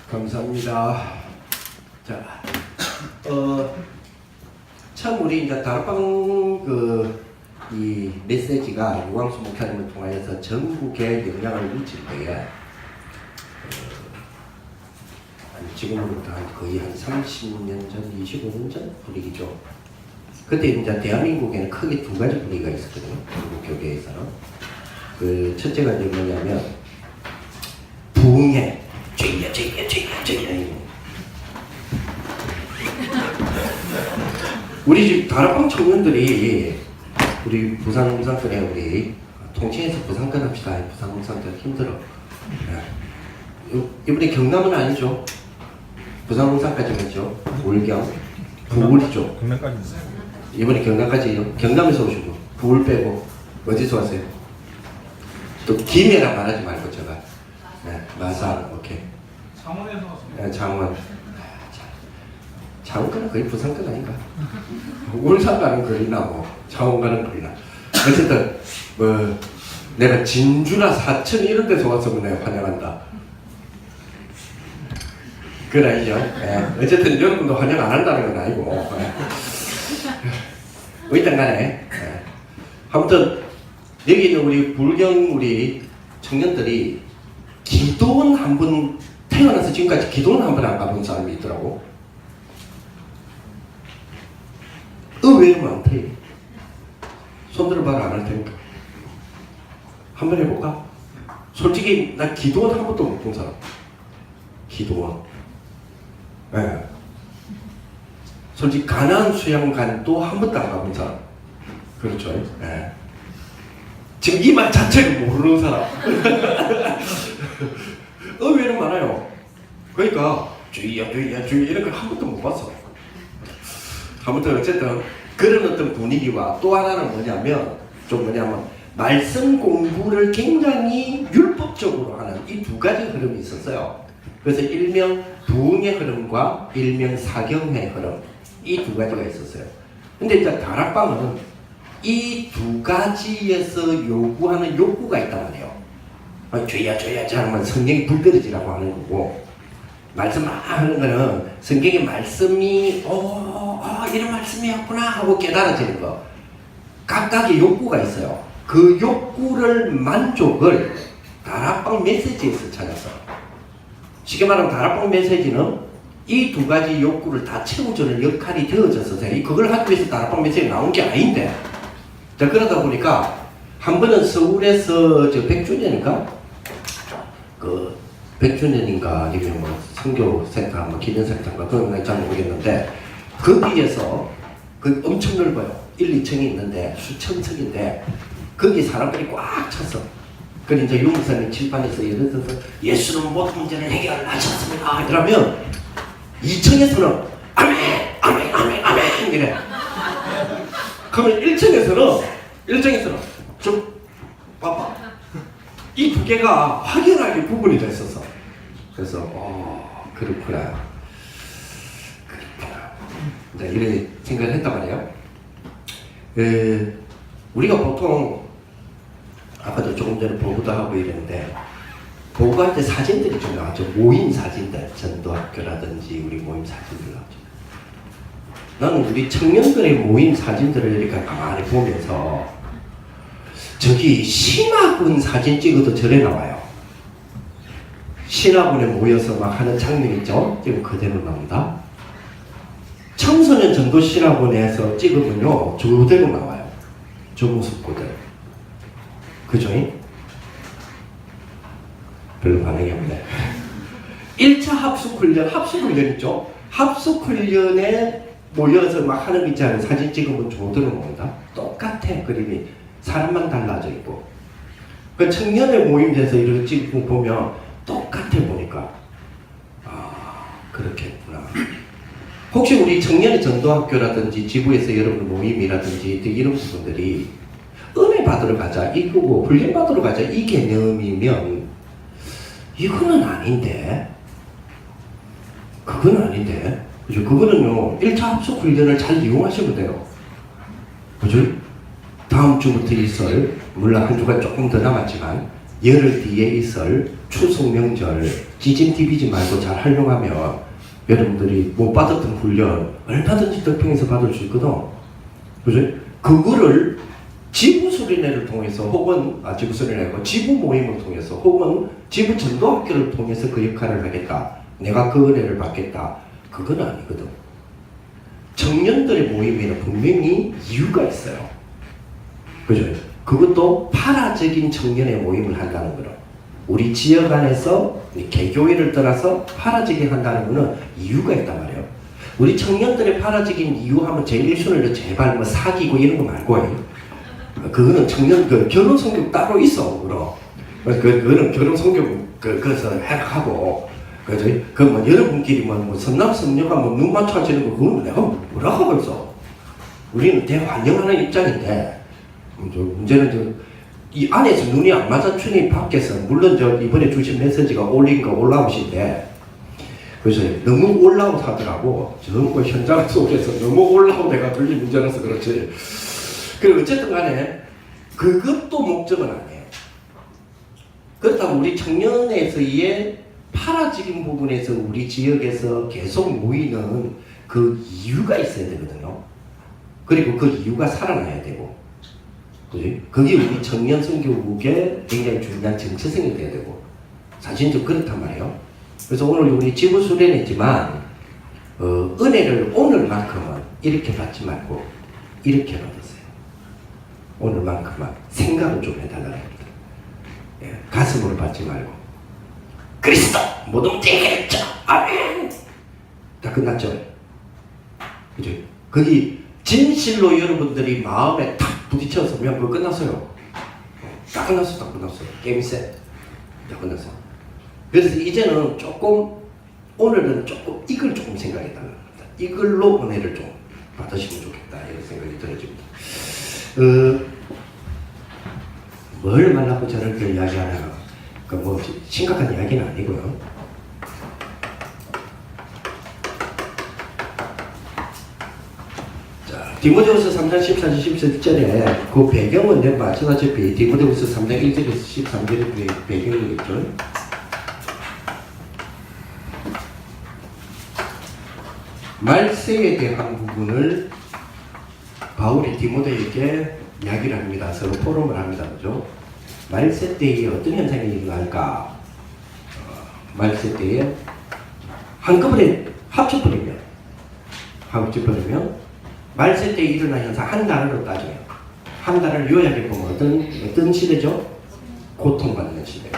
감사합니다. 자, 처음 우리 이제 다락방 이 메시지가 유광수 목사님을 통하여서 전국에 영향을 미칠 때에 지금으로부터 거의 한 30년 전, 25년 전 분위기죠. 그때 이제 대한민국에는 크게 두 가지 분위기가 있었거든요. 한국 교계에서는. 그 첫째가 이제 뭐냐면 부흥회, 죄야. 우리 집 다락방 청년들이 우리 부산공산권에 우리 통칭해서 부산권 합시다. 부산공산권 힘들어. 이번에 경남은 아니죠. 부산공산까지겠죠. 울경, 부울이죠. 경남까지 있어요. 이번에 경남까지요. 경남에서 오시고 부울 빼고 어디서 왔어요? 또 김해라 말하지 말고 제가 마산 오케이. 창원에서 왔습니다. 네, 창원. 창원가는 거의 부산권 아닌가? 울산 가는 거리나 뭐 창원 가는 거리나. 어쨌든 뭐 내가 진주나 사천 이런 데서 왔으면 내가 환영한다. 그건 아니죠. 어쨌든 여러분도 환영 안 한다는 건 아니고. 어쨌든 간에 아무튼 여기 있는 우리 불경 우리 청년들이 기도원 한 번 태어나서 지금까지 기도원 한 번 안 가본 사람이 있더라고. 의외로 많대. 손 들어봐라 안 할 테니까. 한번 해볼까? 솔직히 나 기도원 한 번도 못 본 사람. 기도원. 솔직히 가나안 수양관도 한 번도 안 가본 사람. 그렇죠. 지금 이 말 자체를 모르는 사람. 의외로 많아요. 그러니까 주의야 이런 걸 한 번도 못 봤어. 아무튼 어쨌든 그런 어떤 분위기와 또 하나는 뭐냐면 말씀 공부를 굉장히 율법적으로 하는 이 두 가지 흐름이 있었어요. 그래서 일명 부흥의 흐름과 일명 사경의 흐름 이 두 가지가 있었어요. 근데 이제 다락방은 이 두 가지에서 요구하는 욕구가 있단 말이에요. 죄야 하면 성경이 불떨어지라고 하는 거고, 말씀 하는 거는 성경의 말씀이 이런 말씀이었구나 하고 깨달아지는 거. 각각의 욕구가 있어요. 그 욕구를 만족을 다락방 메시지에서 찾았어. 쉽게 말하면 다락방 메시지는 이 두 가지 욕구를 다 채워주는 역할이 되어져서 그걸 하기 위해서 다락방 메시지가 나온 게 아닌데, 자 그러다 보니까 한 번은 서울에서 100주년인가? 그 100주년인가 아니면 뭐 선교센터, 뭐 기념센터인가 그건 난 잘 모르겠는데, 거기에서 그 엄청 넓어요. 1, 2층이 있는데 수천 층인데 거기 사람들이 꽉 찼어. 그래서 이제 유목사님 칠판에서 예를 들어서 예수는 모든 문제를 해결하셨습니다 이러면 2층에서는 아멘 이래. 그러면 1층에서는 좀 봐봐. 이 두 개가 확연하게 구분이 됐었어. 그래서 그렇구나. 이제 이렇게 생각을 했단 말이에요. 우리가 보통 아까도 조금 전에 보고도 하고 이랬는데, 보고할 때 사진들이 좀 나왔죠. 모임 사진들, 전도학교라든지 우리 모임 사진들 나왔죠. 나는 우리 청년들의 모임 사진들을 이렇게 가만히 보면서 저기 신학원 사진 찍어도 저래 나와요. 신학원에 모여서 막 하는 장면 있죠? 지금 그대로 나온다. 청소년 전도 신학원에서 찍으면요 저대로 나와요. 저 모습 그대로. 그죠? 별로 반응이 없네. 1차 합숙훈련 있죠? 합숙훈련에 모여서 막 하는 거 있잖아요. 사진 찍으면 저대로 나온다. 똑같아 그림이. 사람만 달라져 있고. 그 청년의 모임에서 이렇게 찍고 보면 똑같아 보니까 그렇겠구나. 혹시 우리 청년의 전도학교라든지 지부에서 여러분 모임이라든지 이런 부분들이 은혜 받으러 가자 이거고 훈련 받으러 가자 이 개념이면 이거는 아닌데, 그건 아닌데, 그죠? 그거는요 1차 합숙 훈련을 잘 이용하시면 돼요. 그죠? 다음 주부터 있을, 물론 한 주가 조금 더 남았지만 열흘 뒤에 있을 추석 명절 찌짐티비지 말고 잘 활용하면 여러분들이 못 받았던 훈련 얼마든지 덕평에서 받을 수 있거든. 그죠? 그거를 지부수련회를 통해서 혹은 지부수련회고 지부 모임을 통해서 혹은 지부 전도학교를 통해서 그 역할을 하겠다. 내가 그 은혜를 받겠다. 그건 아니거든. 청년들의 모임에는 분명히 이유가 있어요. 그죠? 그것도 파라적인 청년의 모임을 한다는 거는 우리 지역 안에서 개교회를 떠나서 파라적인 한다는 거는 이유가 있단 말이에요. 우리 청년들의 파라적인 이유 하면 제일 1순위로 제발 뭐 사귀고 이런 거 말고 그거는 청년 결혼 성격 따로 있어. 그거는 결혼 성격 그래서 해석하고 뭐 여러분끼리 뭐 선남 선녀가 뭐 눈 맞춰지는 거 그건 내가 뭐라고 하고 있어. 우리는 대환영하는 입장인데 문제는 이 안에서 눈이 안 맞아주니 밖에서 물론 이번에 주신 메시지가 올린 거 올라오신데 그래서 너무 올라오 하더라고. 전부 현장 속에서 너무 올라오 내가 들린 문제라서 그렇지. 그리고 어쨌든 간에 그것도 목적은 아니에요. 그렇다면 우리 청년에서의 파라적인 부분에서 우리 지역에서 계속 모이는 그 이유가 있어야 되거든요. 그리고 그 이유가 살아나야 되고, 그지? 그게 우리 청년 선교국의 굉장히 중요한 정체성이 돼야 되고, 사실은 그렇단 말이에요. 그래서 오늘 우리 지부 수련했지만 은혜를 오늘만큼은 이렇게 받지 말고 이렇게 받았어요. 오늘만큼만 생각을 좀 해달라는 겁니다. 예, 가슴으로 받지 말고 그리스도 모든 되겠죠. 아멘. 다 끝났죠. 그죠? 거기 진실로 여러분들이 마음에 탁 부딪혀서면 그거 끝났어요. 다 끝났어, 다 끝났어. 게임 셋. 다 끝났어. 그래서 이제는 조금 오늘은 조금 이걸 조금 생각했다는 겁니다. 이걸로 은혜를 좀 받으시면 좋겠다 이런 생각이 들어집니다. 뭘 말라고 저렇게 이야기하나? 뭐 심각한 이야기는 아니고요. 자, 디모데후서 3장 14절 17절에 그 배경은 내가 마찬가지다시피 디모데후서 3장 1절에서 13절의 배경이겠죠. 말세에 대한 부분을 바울이 디모데에게 이야기를 합니다. 서로 토론을 합니다. 그죠? 말세 때에 어떤 현상이 일어날까? 말세 때에 한꺼번에 합쳐버리면 말세 때에 일어난 현상 한 단어로 따져요. 한 단어를 요약해 보면 어떤 시대죠? 고통받는 시대.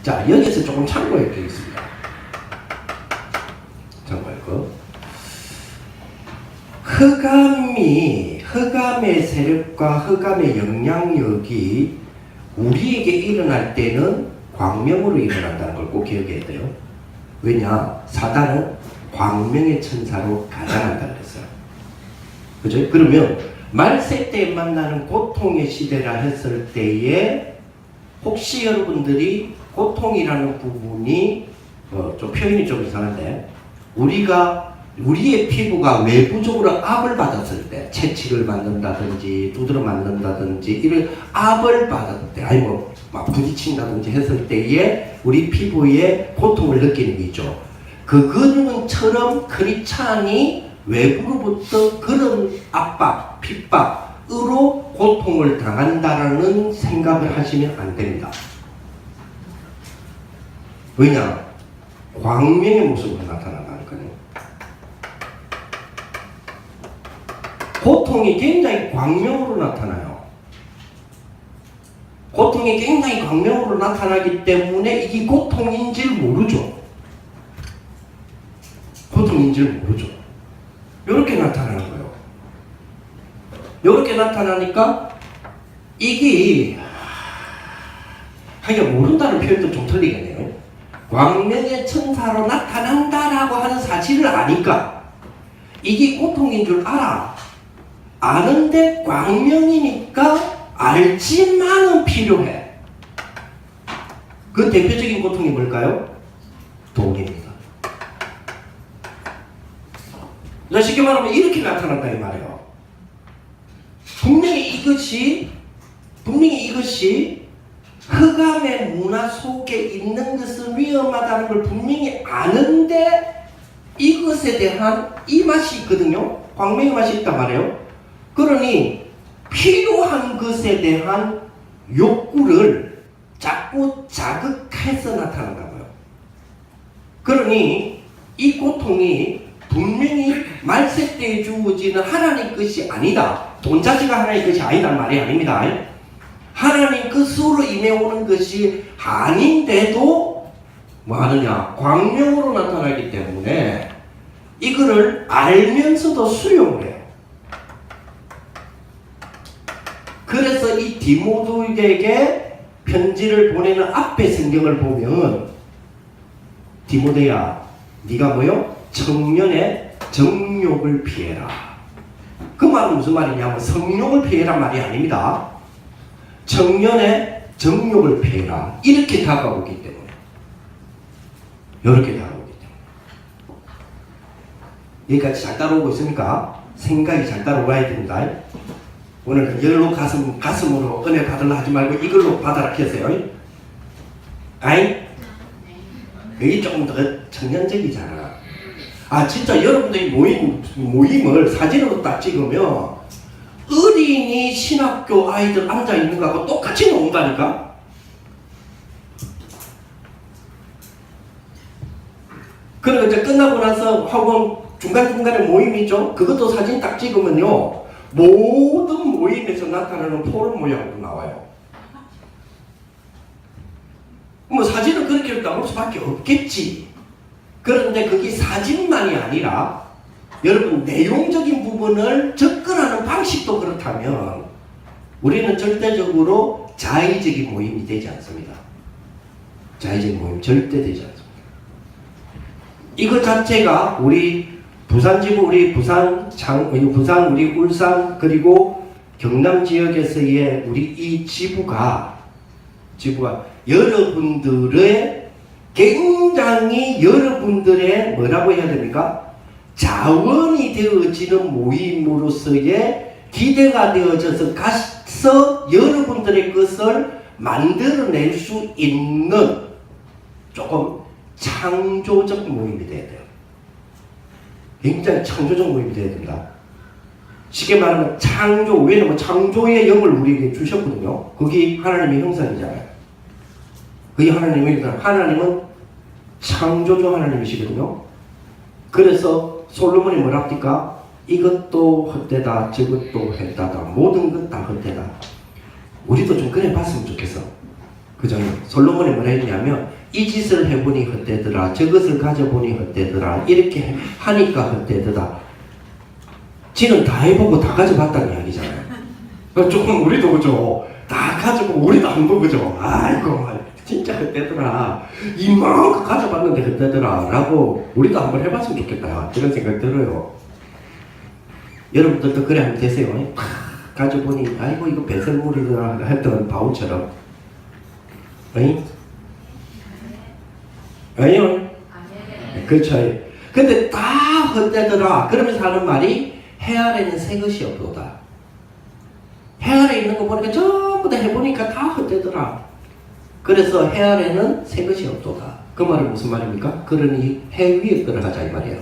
자, 여기서 조금 참고해 드리겠습니다. 참고할 거. 흑암의 세력과 흑암의 영향력이 우리에게 일어날 때는 광명으로 일어난다는 걸 꼭 기억해야 돼요. 왜냐? 사단은 광명의 천사로 가장한다 그랬어요. 그죠? 그러면 말세 때 만나는 고통의 시대라 했을 때에 혹시 여러분들이 고통이라는 부분이 좀 표현이 좀 이상한데 우리의 피부가 외부적으로 압을 받았을 때 채찍을 맞는다든지 두드러 맞는다든지 이런 압을 받았을 때 아니 막 부딪힌다든지 했을 때에 우리 피부에 고통을 느끼는 게 있죠. 그것처럼 크리스찬이 외부로부터 그런 압박, 핍박으로 고통을 당한다라는 생각을 하시면 안 됩니다. 왜냐? 광명의 모습으로 나타나니까요. 고통이 굉장히 광명으로 나타나요. 고통이 굉장히 광명으로 나타나기 때문에 이게 고통인지를 모르죠. 고통인지를 모르죠. 이렇게 나타나는 거예요. 이렇게 나타나니까 이게 하여간 모른다는 표현도 좀 틀리겠네요. 광명의 천사로 나타난다라고 하는 사실을 아니까 이게 고통인 줄 아는데 광명이니까 알지만은 필요해. 그 대표적인 고통이 뭘까요? 독입니다. 쉽게 말하면 이렇게 나타난다 이 말이에요. 분명히 이것이 분명히 이것이 흑암의 문화 속에 있는 것은 위험하다는 걸 분명히 아는데 이것에 대한 이 맛이 있거든요. 광명의 맛이 있단 말이에요. 그러니 필요한 것에 대한 욕구를 자꾸 자극해서 나타난다고요. 그러니 이 고통이 분명히 말세 때에 주어지는 하나님 것이 아니다. 돈 자체가 하나님 것이 아니란 말이 아닙니다. 하나님 것으로 임해오는 것이 아닌데도 뭐 하느냐? 광명으로 나타나기 때문에 이거를 알면서도 수용을 해요. 그래서 이 디모데에게 편지를 보내는 앞에 성경을 보면 디모데야 네가 뭐요? 청년의 정욕을 피해라. 그 말은 무슨 말이냐면 성욕을 피해란 말이 아닙니다. 청년의 정욕을 피해라. 이렇게 다가오기 때문에 이렇게 다가오기 때문에 여기까지 잘 따라오고 있습니까? 생각이 잘 따라와야 됩니다. 오늘 열로 가슴으로 은혜 받으려 하지 말고 이걸로 받아라 하세요. 아이? 여기 조금 더 청년적이잖아. 아 진짜 여러분들이 모임을 사진으로 딱 찍으면 어린이 신학교 아이들 앉아있는 거하고 똑같이 나온다니까? 그리고 이제 끝나고 나서 학원 중간중간에 모임이 있죠? 그것도 사진 딱 찍으면요 모든 모임에서 나타나는 포럼 모양으로 나와요. 뭐 사진은 그렇게 나올 수밖에 없겠지. 그런데 그게 사진만이 아니라 여러분 내용적인 부분을 접근하는 방식도 그렇다면 우리는 절대적으로 자의적인 모임이 되지 않습니다. 자의적인 모임 절대 되지 않습니다. 이것 자체가 우리 부산지부, 우리 부산 우리 울산 그리고 경남 지역에서의 우리 이 지부가 여러분들의 굉장히 여러분들의 뭐라고 해야 됩니까? 자원이 되어지는 모임으로서의 기대가 되어져서 가서 여러분들의 것을 만들어낼 수 있는 조금 창조적 모임이 돼야 돼요. 굉장히 창조적 모임이 돼야 된다. 쉽게 말하면 창조, 왜냐면 창조의 영을 우리에게 주셨거든요. 그게 하나님의 형상이잖아요. 그게 하나님의 형상. 하나님은 창조주 하나님이시거든요. 그래서 솔로몬이 뭐라 합니까? 이것도 헛되다, 저것도 헛되다, 모든 것 다 헛되다. 우리도 좀 그래 봤으면 좋겠어. 그죠? 솔로몬이 뭐라 했냐면 이 짓을 해보니 헛되더라, 저것을 가져보니 헛되더라, 이렇게 하니까 헛되더라. 지는 다 해보고 다 가져봤다는 이야기잖아요. 조금 우리도 그죠? 다 가져보고 우리도 안 보고 그죠? 아이고 진짜 헛되더라, 이만큼 가져봤는데 헛되더라 라고 우리도 한번 해봤으면 좋겠다, 이런 생각 들어요. 여러분들도 그래 하면 되세요. 가져보니 아이고 이거 배설물이더라 했던 바울처럼. 어이? 아니요? 그렇죠. 근데 다 헛되더라 그러면서 하는 말이 해 아래는 새 것이 없도다. 해 아래 있는 거 보니까 전부 다 해보니까 다 헛되더라. 그래서 해 아래는 새 것이 없도다. 그 말은 무슨 말입니까? 그러니 해 위에 걸어가자 이 말이에요.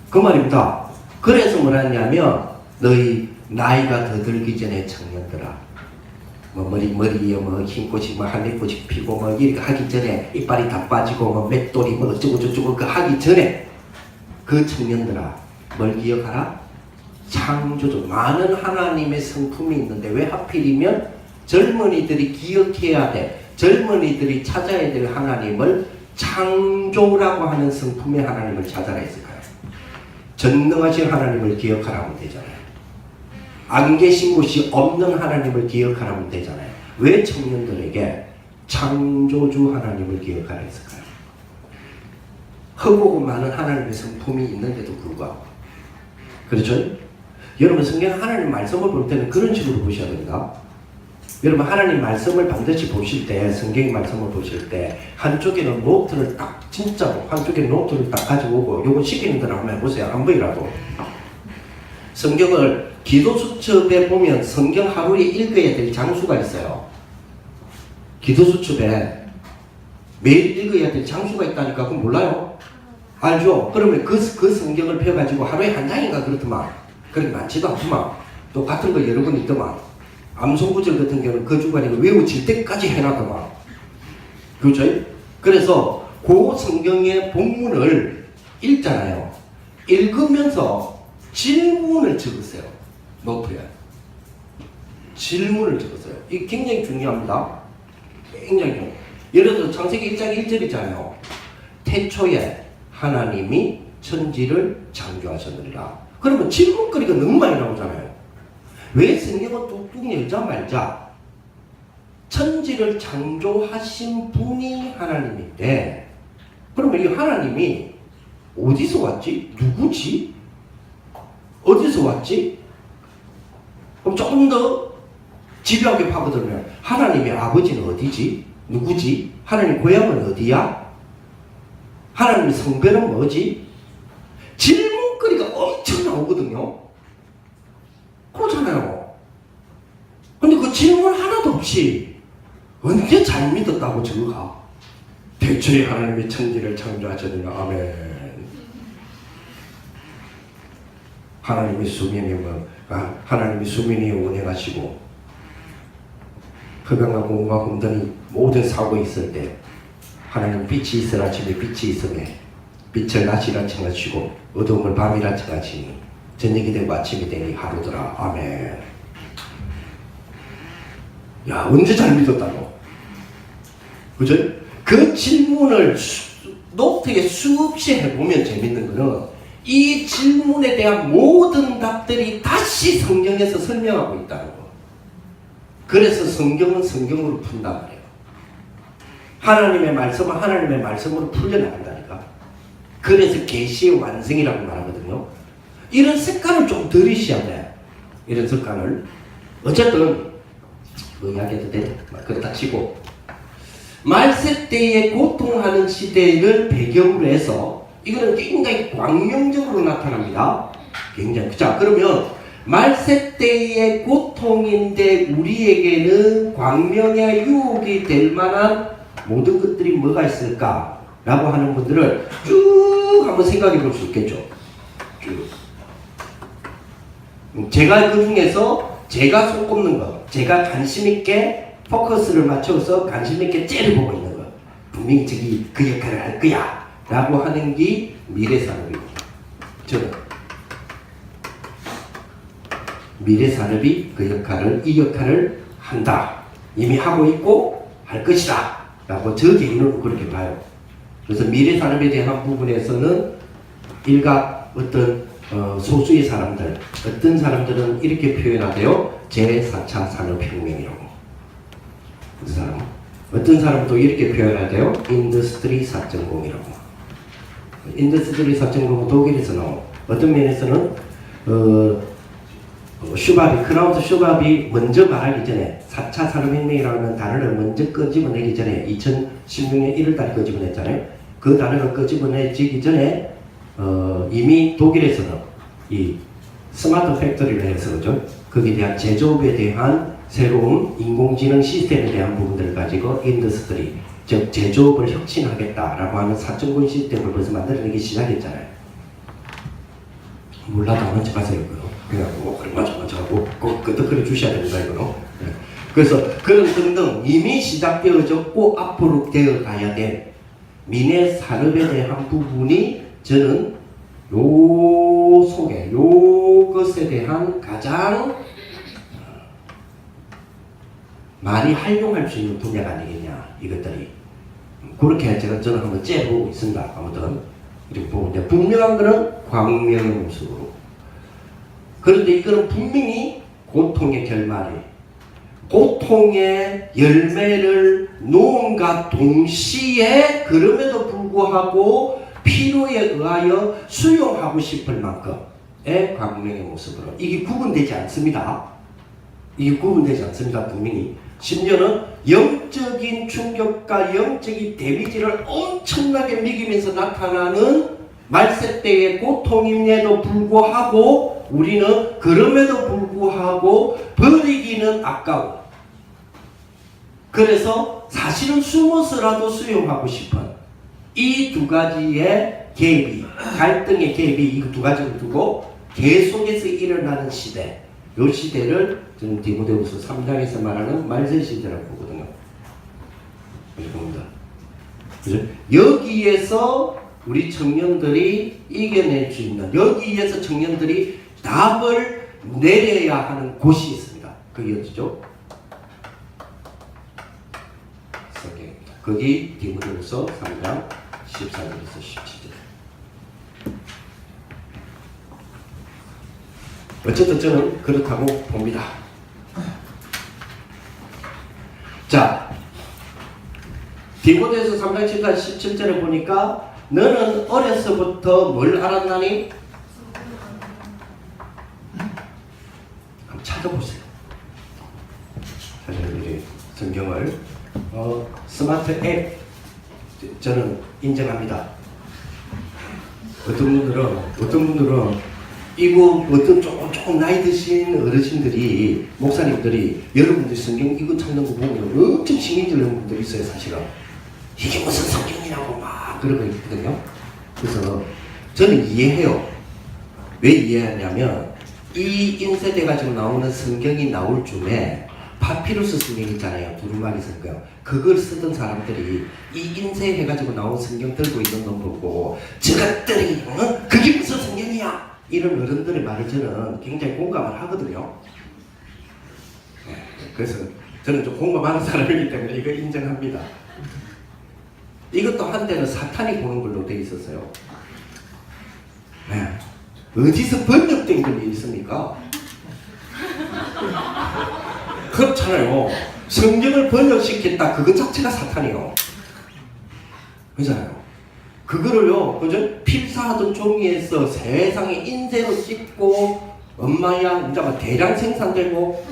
그 말입니다. 그래서 뭐라 했냐면 너희 나이가 더 들기 전에 청년들아, 뭐 머리에 뭐 흰꽃이 뭐 하늘꽃이 피고 뭐 이렇게 하기 전에 이빨이 다 빠지고 뭐 맷돌이 뭐 어쩌고 저쩌고 그 하기 전에 그 청년들아 뭘 기억하라? 창조주 많은 하나님의 성품이 있는데 왜 하필이면 젊은이들이 기억해야 돼, 젊은이들이 찾아야 될 하나님을 창조라고 하는 성품의 하나님을 찾아라 했을까요? 전능하신 하나님을 기억하라면 되잖아요. 안 계신 곳이 없는 하나님을 기억하라면 되잖아요. 왜 청년들에게 창조주 하나님을 기억하라 했을까요? 흑오고 많은 하나님의 성품이 있는데도 불구하고. 그렇죠? 여러분 성경 하나님 말씀을 볼 때는 그런 식으로 보셔야 됩니다. 여러분 하나님 말씀을 반드시 보실 때, 성경 말씀을 보실 때 한쪽에는 노트를 딱 진짜로 한쪽에 노트를 딱 가지고 오고 요거 시키는 대로 한번 해보세요. 안 보이라도 성경을 기도 수첩에 보면 성경 하루에 읽어야 될 장수가 있어요. 기도 수첩에 매일 읽어야 될 장수가 있다니까. 그건 몰라요? 알죠? 그러면 그 성경을 펴가지고 하루에 한 장인가 그렇더만. 그렇게 많지도 않더만. 또 같은 거 여러 번 있더만. 암송구절 같은 경우는 그 주간에 외워질 때까지 해놨더만. 그렇죠? 그래서 그 성경의 본문을 읽잖아요. 읽으면서 질문을 적으세요. 노트에. 질문을 적으세요. 이게 굉장히 중요합니다. 굉장히 중요해요. 예를 들어 창세기 1장 1절이잖아요. 태초에 하나님이 천지를 창조하셨느니라. 그러면 질문거리가 너무 많이 나오잖아요. 왜 성경은 뚝뚝 열자 말자 천지를 창조하신 분이 하나님인데, 그러면 이 하나님이 어디서 왔지? 누구지? 어디서 왔지? 그럼 조금 더 집요하게 파고들면 하나님의 아버지는 어디지? 누구지? 하나님 고향은 어디야? 하나님의 성별은 뭐지? 질문거리가 엄청 나오거든요. 그렇잖아요. 근데 그 질문 하나도 없이 언제 잘 믿었다고 저거가? 대초에 하나님이 천지를 창조하셨느냐. 아멘. 하나님이 수면이 운행하시고 흑암과 공과 혼돈이 모든 사고 있을 때 하나님 빛이 있으라 하시니 빛이 있음에 빛을 낮이라 칭하시고 어두움을 밤이라 칭하시니 저녁이 되고 아침이 되니 하루더라. 아멘. 야, 언제 잘 믿었다고? 그죠? 그 질문을 노트에 수없이 해보면 재밌는 거는 이 질문에 대한 모든 답들이 다시 성경에서 설명하고 있다는 거. 그래서 성경은 성경으로 푼단 말이에요. 하나님의 말씀은 하나님의 말씀으로 풀려나간다니까. 그래서 계시의 완성이라고 말하거든요. 이런 습관을 좀 들이셔야 돼. 이런 습관을. 어쨌든 뭐 이야기해도 돼? 그렇다 치고 말세 때에 고통하는 시대를 배경으로 해서 이거는 굉장히 광명적으로 나타납니다. 굉장히. 자, 그러면 말세 때의 고통인데 우리에게는 광명의 유혹이 될 만한 모든 것들이 뭐가 있을까? 라고 하는 분들을 쭉 한번 생각해 볼 수 있겠죠. 쭉. 제가 그 중에서 제가 손꼽는 거, 제가 관심있게 포커스를 맞춰서 관심있게 째려보고 있는 거, 분명히 저기 그 역할을 할 거야 라고 하는 게 미래산업입니다. 저는 미래산업이 이 역할을 한다, 이미 하고 있고 할 것이다 라고 저 개인은 그렇게 봐요. 그래서 미래산업에 대한 부분에서는 일각 어떤 소수의 사람들, 어떤 사람들은 이렇게 표현하대요. 제4차 산업혁명이라고. 그 사람. 어떤 사람도 이렇게 표현하대요. 인더스트리 4.0이라고. 인더스트리 4.0은 독일에서 나온, 어떤 면에서는 크라우스 슈밥이 먼저 말하기 전에 4차 산업혁명이라는 단어를 먼저 끄집어내기 전에 2016년 1월달에 끄집어냈잖아요. 그 단어가 끄집어내지기 전에 이미 독일에서는 이 스마트 팩토리를 해서 그죠? 거기에 대한 제조업에 대한 새로운 인공지능 시스템에 대한 부분들을 가지고 인더스트리, 즉 제조업을 혁신하겠다라고 하는 4.0 시스템을 벌써 만들어내기 시작했잖아요. 몰라도 안 먼저 가세요. 그냥 맞아 하고 꼭 끄덕거려 주셔야 됩니다. 이거는. 네. 그래서 그런 등등 이미 시작되어졌고 앞으로 되어가야 될 미래 산업에 대한 부분이 저는 요 속에 요것에 대한 가장 많이 활용할 수 있는 분야가 아니겠냐, 이것들이. 그렇게 저는 한번 째보고 있습니다. 아무튼 이렇게 보면 이제 분명한 거는 광명의 모습으로. 그런데 이거는 분명히 고통의 결말이, 고통의 열매를 놓음과 동시에 그럼에도 불구하고 필요에 의하여 수용하고 싶을 만큼의 광명의 모습으로. 이게 구분되지 않습니다. 이게 구분되지 않습니다. 분명히. 심지어는 영적인 충격과 영적인 데미지를 엄청나게 미기면서 나타나는 말세 때의 고통임에도 불구하고 우리는 그럼에도 불구하고 버리기는 아까워. 그래서 사실은 숨어서라도 수용하고 싶은 이 두 가지의 갭이, 갈등의 갭이 이 두 가지를 두고 계속해서 일어나는 시대, 이 시대를 저는 디모데후서 3장에서 말하는 말세 시대라고 보거든요. 그죠? 여기에서 우리 청년들이 이겨낼 수 있는, 여기에서 청년들이 답을 내려야 하는 곳이 있습니다. 그게 어디죠? 성경입니다. 거기 디모데후서 3장 14절에서 17절. 어쨌든 저는 그렇다고 봅니다. 자, 디모데후서 3장 14절 17절에 보니까 너는 어려서부터 뭘 알았나니? 한번 찾아보세요. 사실 우리 성경을 스마트 앱 저는 인정합니다. 어떤 분들은 이거 어떤 조금 나이 드신 어르신들이, 목사님들이 여러분들 성경 이거 찾는 거 보면 엄청 신경질내는 분들이 있어요. 사실은 이게 무슨 성경이라고 막 그러고 있거든요. 그래서 저는 이해해요. 왜 이해하냐면 이 인쇄돼가 지고 나오는 성경이 나올 쯤에 파피루스 성경 있잖아요. 두루마리 성경. 그걸 쓰던 사람들이 이 인쇄해가지고 나온 성경 들고 있는 거 보고 저것들이 그게 무슨 성경이야? 이런 어른들의 말을 저는 굉장히 공감을 하거든요. 그래서 저는 좀 공감하는 사람이기 때문에 이거 인정합니다. 이것도 한때는 사탄이 보는 걸로 돼 있었어요. 어디서 번역된 글이 있습니까? 그렇잖아요. 성경을 번역시켰다. 그것 자체가 사탄이요. 그렇잖아요. 그거를요, 그죠? 필사하던 종이에서 세상에 인쇄로 찍고, 엄마야, 이제 대량 생산되고,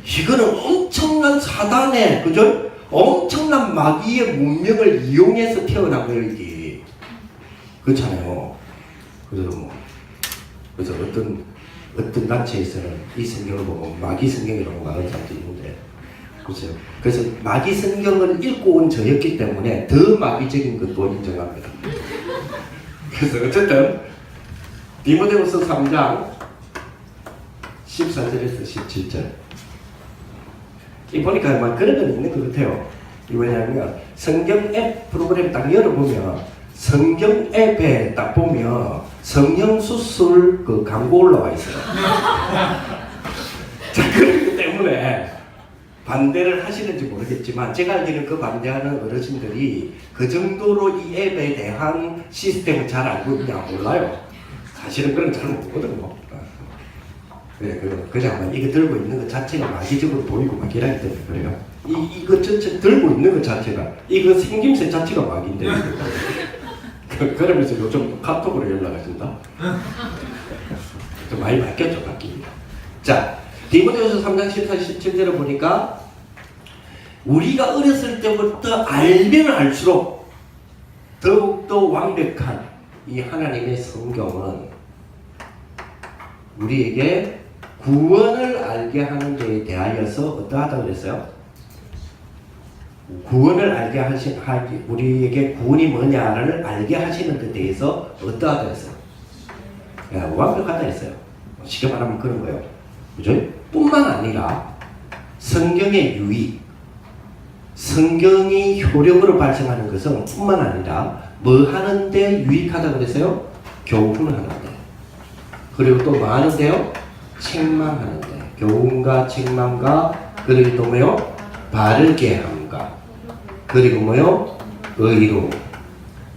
이거는 엄청난 사단의, 그죠? 엄청난 마귀의 문명을 이용해서 태어난 거예요, 이게. 그렇잖아요. 그래서 어떤 단체에서는 이 성경을 보고 마귀 성경이라고 말하는 사람도 있는데, 그렇죠. 그래서 마귀 성경을 읽고 온 저였기 때문에 더 마귀적인 것도 인정합니다. 그래서 어쨌든 디모데후서 3장 14절에서 17절 이 보니까 막 그런 건 있는 것 같아요. 이 왜냐하면 성경 앱 프로그램 딱 열어보면 성경 앱에 딱 보면 성형수술 그 광고 올라와 있어요. 자, 그렇기 때문에 반대를 하시는지 모르겠지만 제가 알기로는 그 반대하는 어르신들이 그 정도로 이 앱에 대한 시스템을 잘 알고 있냐 몰라요. 사실은 그런 잘 모르거든요. 그냥 이거 들고 있는 것 자체가 마귀적으로 보이고 막 이러기 때문에 그래요. 이거 전체 들고 있는 것 자체가, 이거 생김새 자체가 마귀인데. 그러면서 요즘 카톡으로 연락하신다. 좀 많이 바뀌었죠, 바뀝니다. 자, 디모데후서 3장 14, 17절을 보니까 우리가 어렸을 때부터 알면 알수록 더욱더 완벽한 이 하나님의 성경은 우리에게 구원을 알게 하는 데에 대하여서 어떠하다고 그랬어요? 구원을 알게 우리에게 구원이 뭐냐를 알게 하시는 데 대해서 어떠하다 했어요? 완벽하다 했어요. 쉽게 말하면 그런 거예요. 그죠? 뿐만 아니라 성경의 유익, 성경이 효력으로 발생하는 것은 뿐만 아니라 뭐 하는데 유익하다고 그랬어요? 교훈을 하는데. 그리고 또 뭐 하는데요? 책망하는데. 교훈과 책망과, 그리고 또 뭐요? 바르게 함과, 그리고 뭐요? 의로.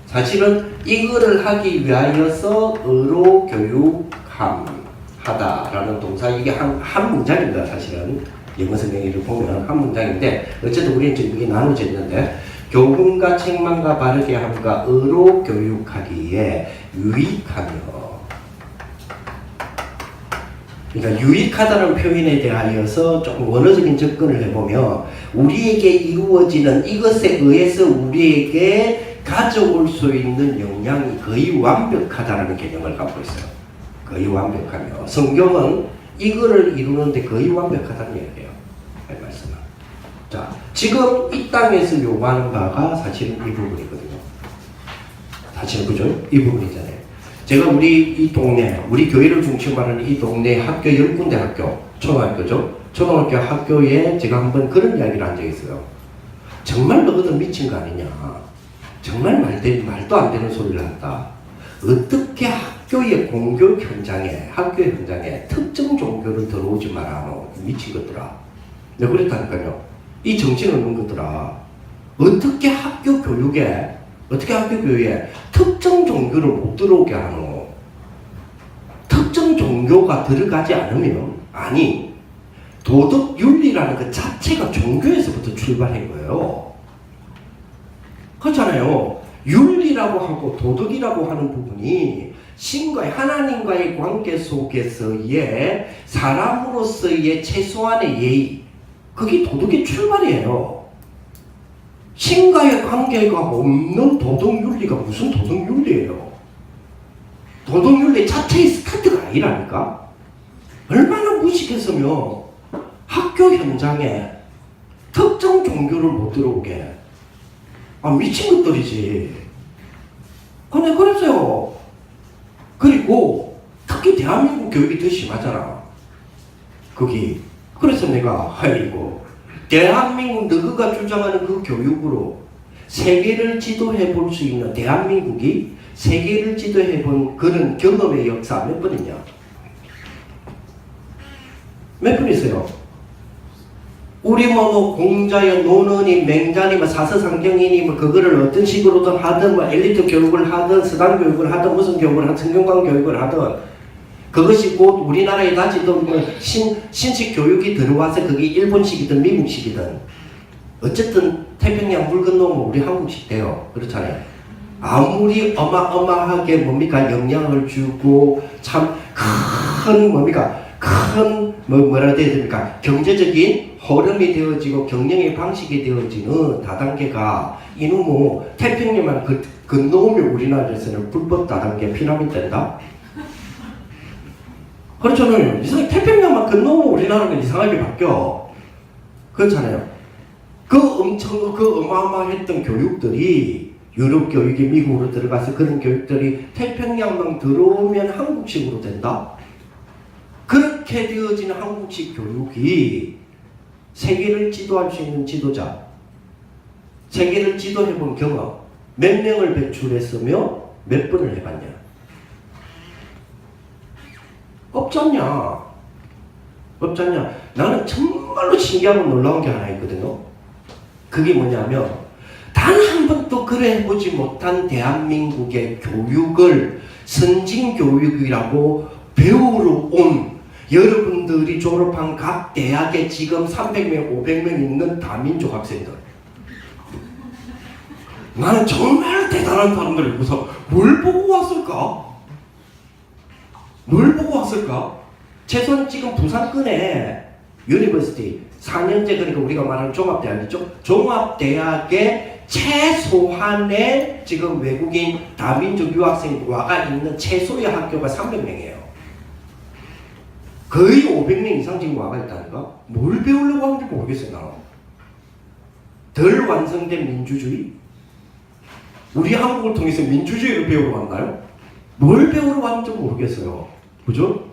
사실은 이거를 하기 위하여서 의로 교육함 하다라는 동사, 이게 한 문장입니다. 사실은 영어 성경을 보면 한 문장인데, 어쨌든 우리는 지금 이게 나눠져 있는데, 교훈과 책망과 바르게 함과 의로 교육하기에 유익하며. 그러니까 유익하다는 표현에 대하여서 조금 원어적인 접근을 해보면 우리에게 이루어지는 이것에 의해서 우리에게 가져올 수 있는 영향이 거의 완벽하다는 개념을 갖고 있어요. 거의 완벽하며 성경은 이거를 이루는데 거의 완벽하다는 얘기예요. 이 말씀은. 자, 지금 이 땅에서 요구하는 바가 사실은 이 부분이거든요. 사실은 그죠? 이 부분이잖아요. 제가 이 동네, 우리 교회를 중심으로 하는 이 동네 학교 10군데 학교, 초등학교죠? 초등학교 학교에 제가 한번 그런 이야기를 한 적이 있어요. 정말 너희들 미친 거 아니냐. 정말 말도 안 되는 소리를 한다. 어떻게 학교의 공교육 현장에, 학교 현장에 특정 종교를 들어오지 말아노. 미친 것들아. 내가 그랬다니까요. 이 정신 없는 것들아. 어떻게 학교 교육에 특정 종교를 못 들어오게 하노. 특정 종교가 들어가지 않으면, 아니, 도덕 윤리라는 그 자체가 종교에서부터 출발한 거예요. 그렇잖아요. 윤리라고 하고 도덕이라고 하는 부분이 신과의 하나님과의 관계 속에서의 사람으로서의 최소한의 예의, 그게 도덕의 출발이에요. 신과의 관계가 없는 도덕윤리가 무슨 도덕윤리예요? 도덕윤리 자체의 스타트가 아니라니까? 얼마나 무식했으면 학교 현장에 특정 종교를 못 들어오게. 미친 것들이지. 근데 그랬어요. 그리고 특히 대한민국 교육이 더 심하잖아. 거기. 그래서 내가 아이고 대한민국 너희가 주장하는 그 교육으로 세계를 지도해 볼 수 있는 대한민국이 세계를 지도해 본 그런 경험의 역사 몇 번이냐? 몇 번 있어요? 우리 공자여 노는이 맹자니 사서상경이니 그거를 어떤 식으로든 하든 엘리트 교육을 하든 서당 교육을 하든 무슨 교육을 하든 성경관 교육을 하든 그것이 곧 우리나라에 가지던 신식 교육이 들어와서 그게 일본식이든 미국식이든 어쨌든 태평양 물 건너면 우리 한국식 돼요. 그렇잖아요. 아무리 어마어마하게 영향을 주고 참 큰 뭐라 해야 됩니까? 경제적인 흐름이 되어지고 경영의 방식이 되어지는 다단계가 이놈의 태평양만 건너오면 우리나라에서는 불법 다단계 피라미드 된다? 그렇잖아요. 이상하게 태평양만 건너오면 우리나라는 이상하게 바뀌어. 그렇잖아요. 그 어마어마했던 교육들이 유럽 교육이 미국으로 들어가서 그런 교육들이 태평양만 들어오면 한국식으로 된다? 그렇게 되어지는 한국식 교육이 세계를 지도할 수 있는 지도자, 세계를 지도해본 경험, 몇 명을 배출했으며 몇 번을 해봤냐? 없잖냐? 나는 정말로 신기하고 놀라운 게 하나 있거든요. 그게 뭐냐면 단 한 번도 그래 해보지 못한 대한민국의 교육을 선진교육이라고 배우러 온 여러분들이 졸업한 각 대학에 지금 300명, 500명 있는 다민족 학생들. 나는 정말 대단한 사람들이 무서 뭘 보고 왔을까? 최소한 지금 부산권에 유니버시티 4년제 그러니까 우리가 말하는 종합대학이죠. 종합대학에 최소한의 지금 외국인 다민족 유학생이 와가 있는 최소의 학교가 300명이에요. 거의 500명 이상 지금 와가 있다니까? 뭘 배우려고 하는지 모르겠어요, 나는. 덜 완성된 민주주의? 우리 한국을 통해서 민주주의를 배우러 왔나요? 뭘 배우러 왔는지 모르겠어요. 그죠?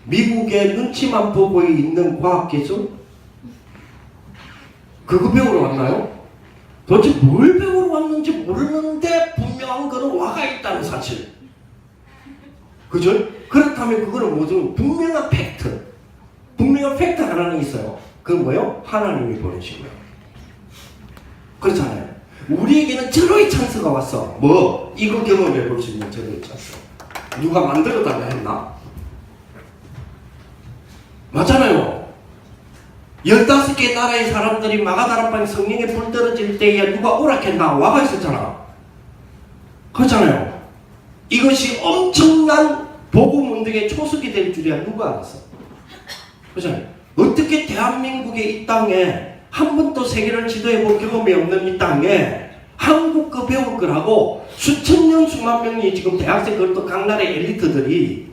미국의 눈치만 보고 있는 과학기술? 그거 배우러 왔나요? 도대체 뭘 배우러 왔는지 모르는데 분명한 거는 와가 있다는 사실. 그죠? 그렇다면 그거는 뭐죠? 분명한 팩트 하나는 있어요. 그건 뭐예요? 하나님이 보내신 거예요. 그렇잖아요. 우리에게는 절호의 찬스가 왔어. 뭐? 이거 경험해 볼 수 있는 절호의 찬스. 누가 만들어달라 했나? 맞잖아요. 15개 나라의 사람들이 마가다락방 성령에 불 떨어질 때에 누가 오락했나? 와가 있었잖아. 그렇잖아요. 이것이 엄청난 복음 운동의 초석이 될 줄이야 누가 알았어? 그렇잖아요. 어떻게 대한민국의 이 땅에 한 번도 세계를 지도해 볼 경험이 없는 이 땅에 한국 거 배울 거라고 수천 년 수만 명이 지금 대학생 그것도 각 나라의 엘리트들이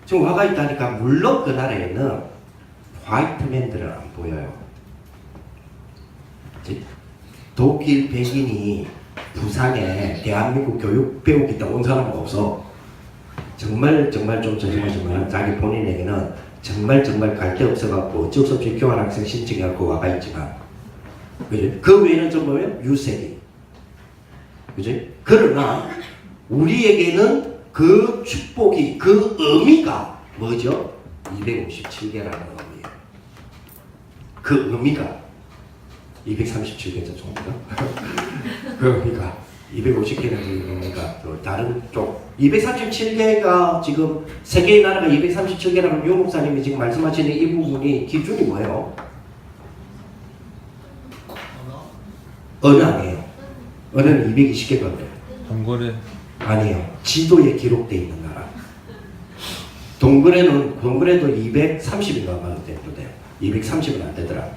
지금 화가 있다니까. 물론 그 나라에는 화이트맨들은 안 보여요. 독일 백인이 부산에 대한민국 교육 배우겠다 온 사람은 없어. 정말 좀 죄송하지만 자기 본인에게는 정말 갈 데 없어갖고 어쩔 수 없이 교환학생 신청해갖고 와가 있지만, 그지? 그 외에는 좀 뭐예요? 유색이, 그지? 그러나 우리에게는 그 축복이, 그 의미가 뭐죠? 257개라는 의미예요. 그 의미가 237개죠, 총리가. 그 의미가 250개는 의미가 또 다른 쪽 237개가 지금 세계의 나라가 237개라는 유 목사님이 지금 말씀하시는 이 부분이 기준이 뭐예요? 언어 아니에요. 언어는 220개거든요. 동거래 아니에요. 지도에 기록되어 있는 나라. 동거래도 230인가 봐도 돼요. 230은 안 되더라.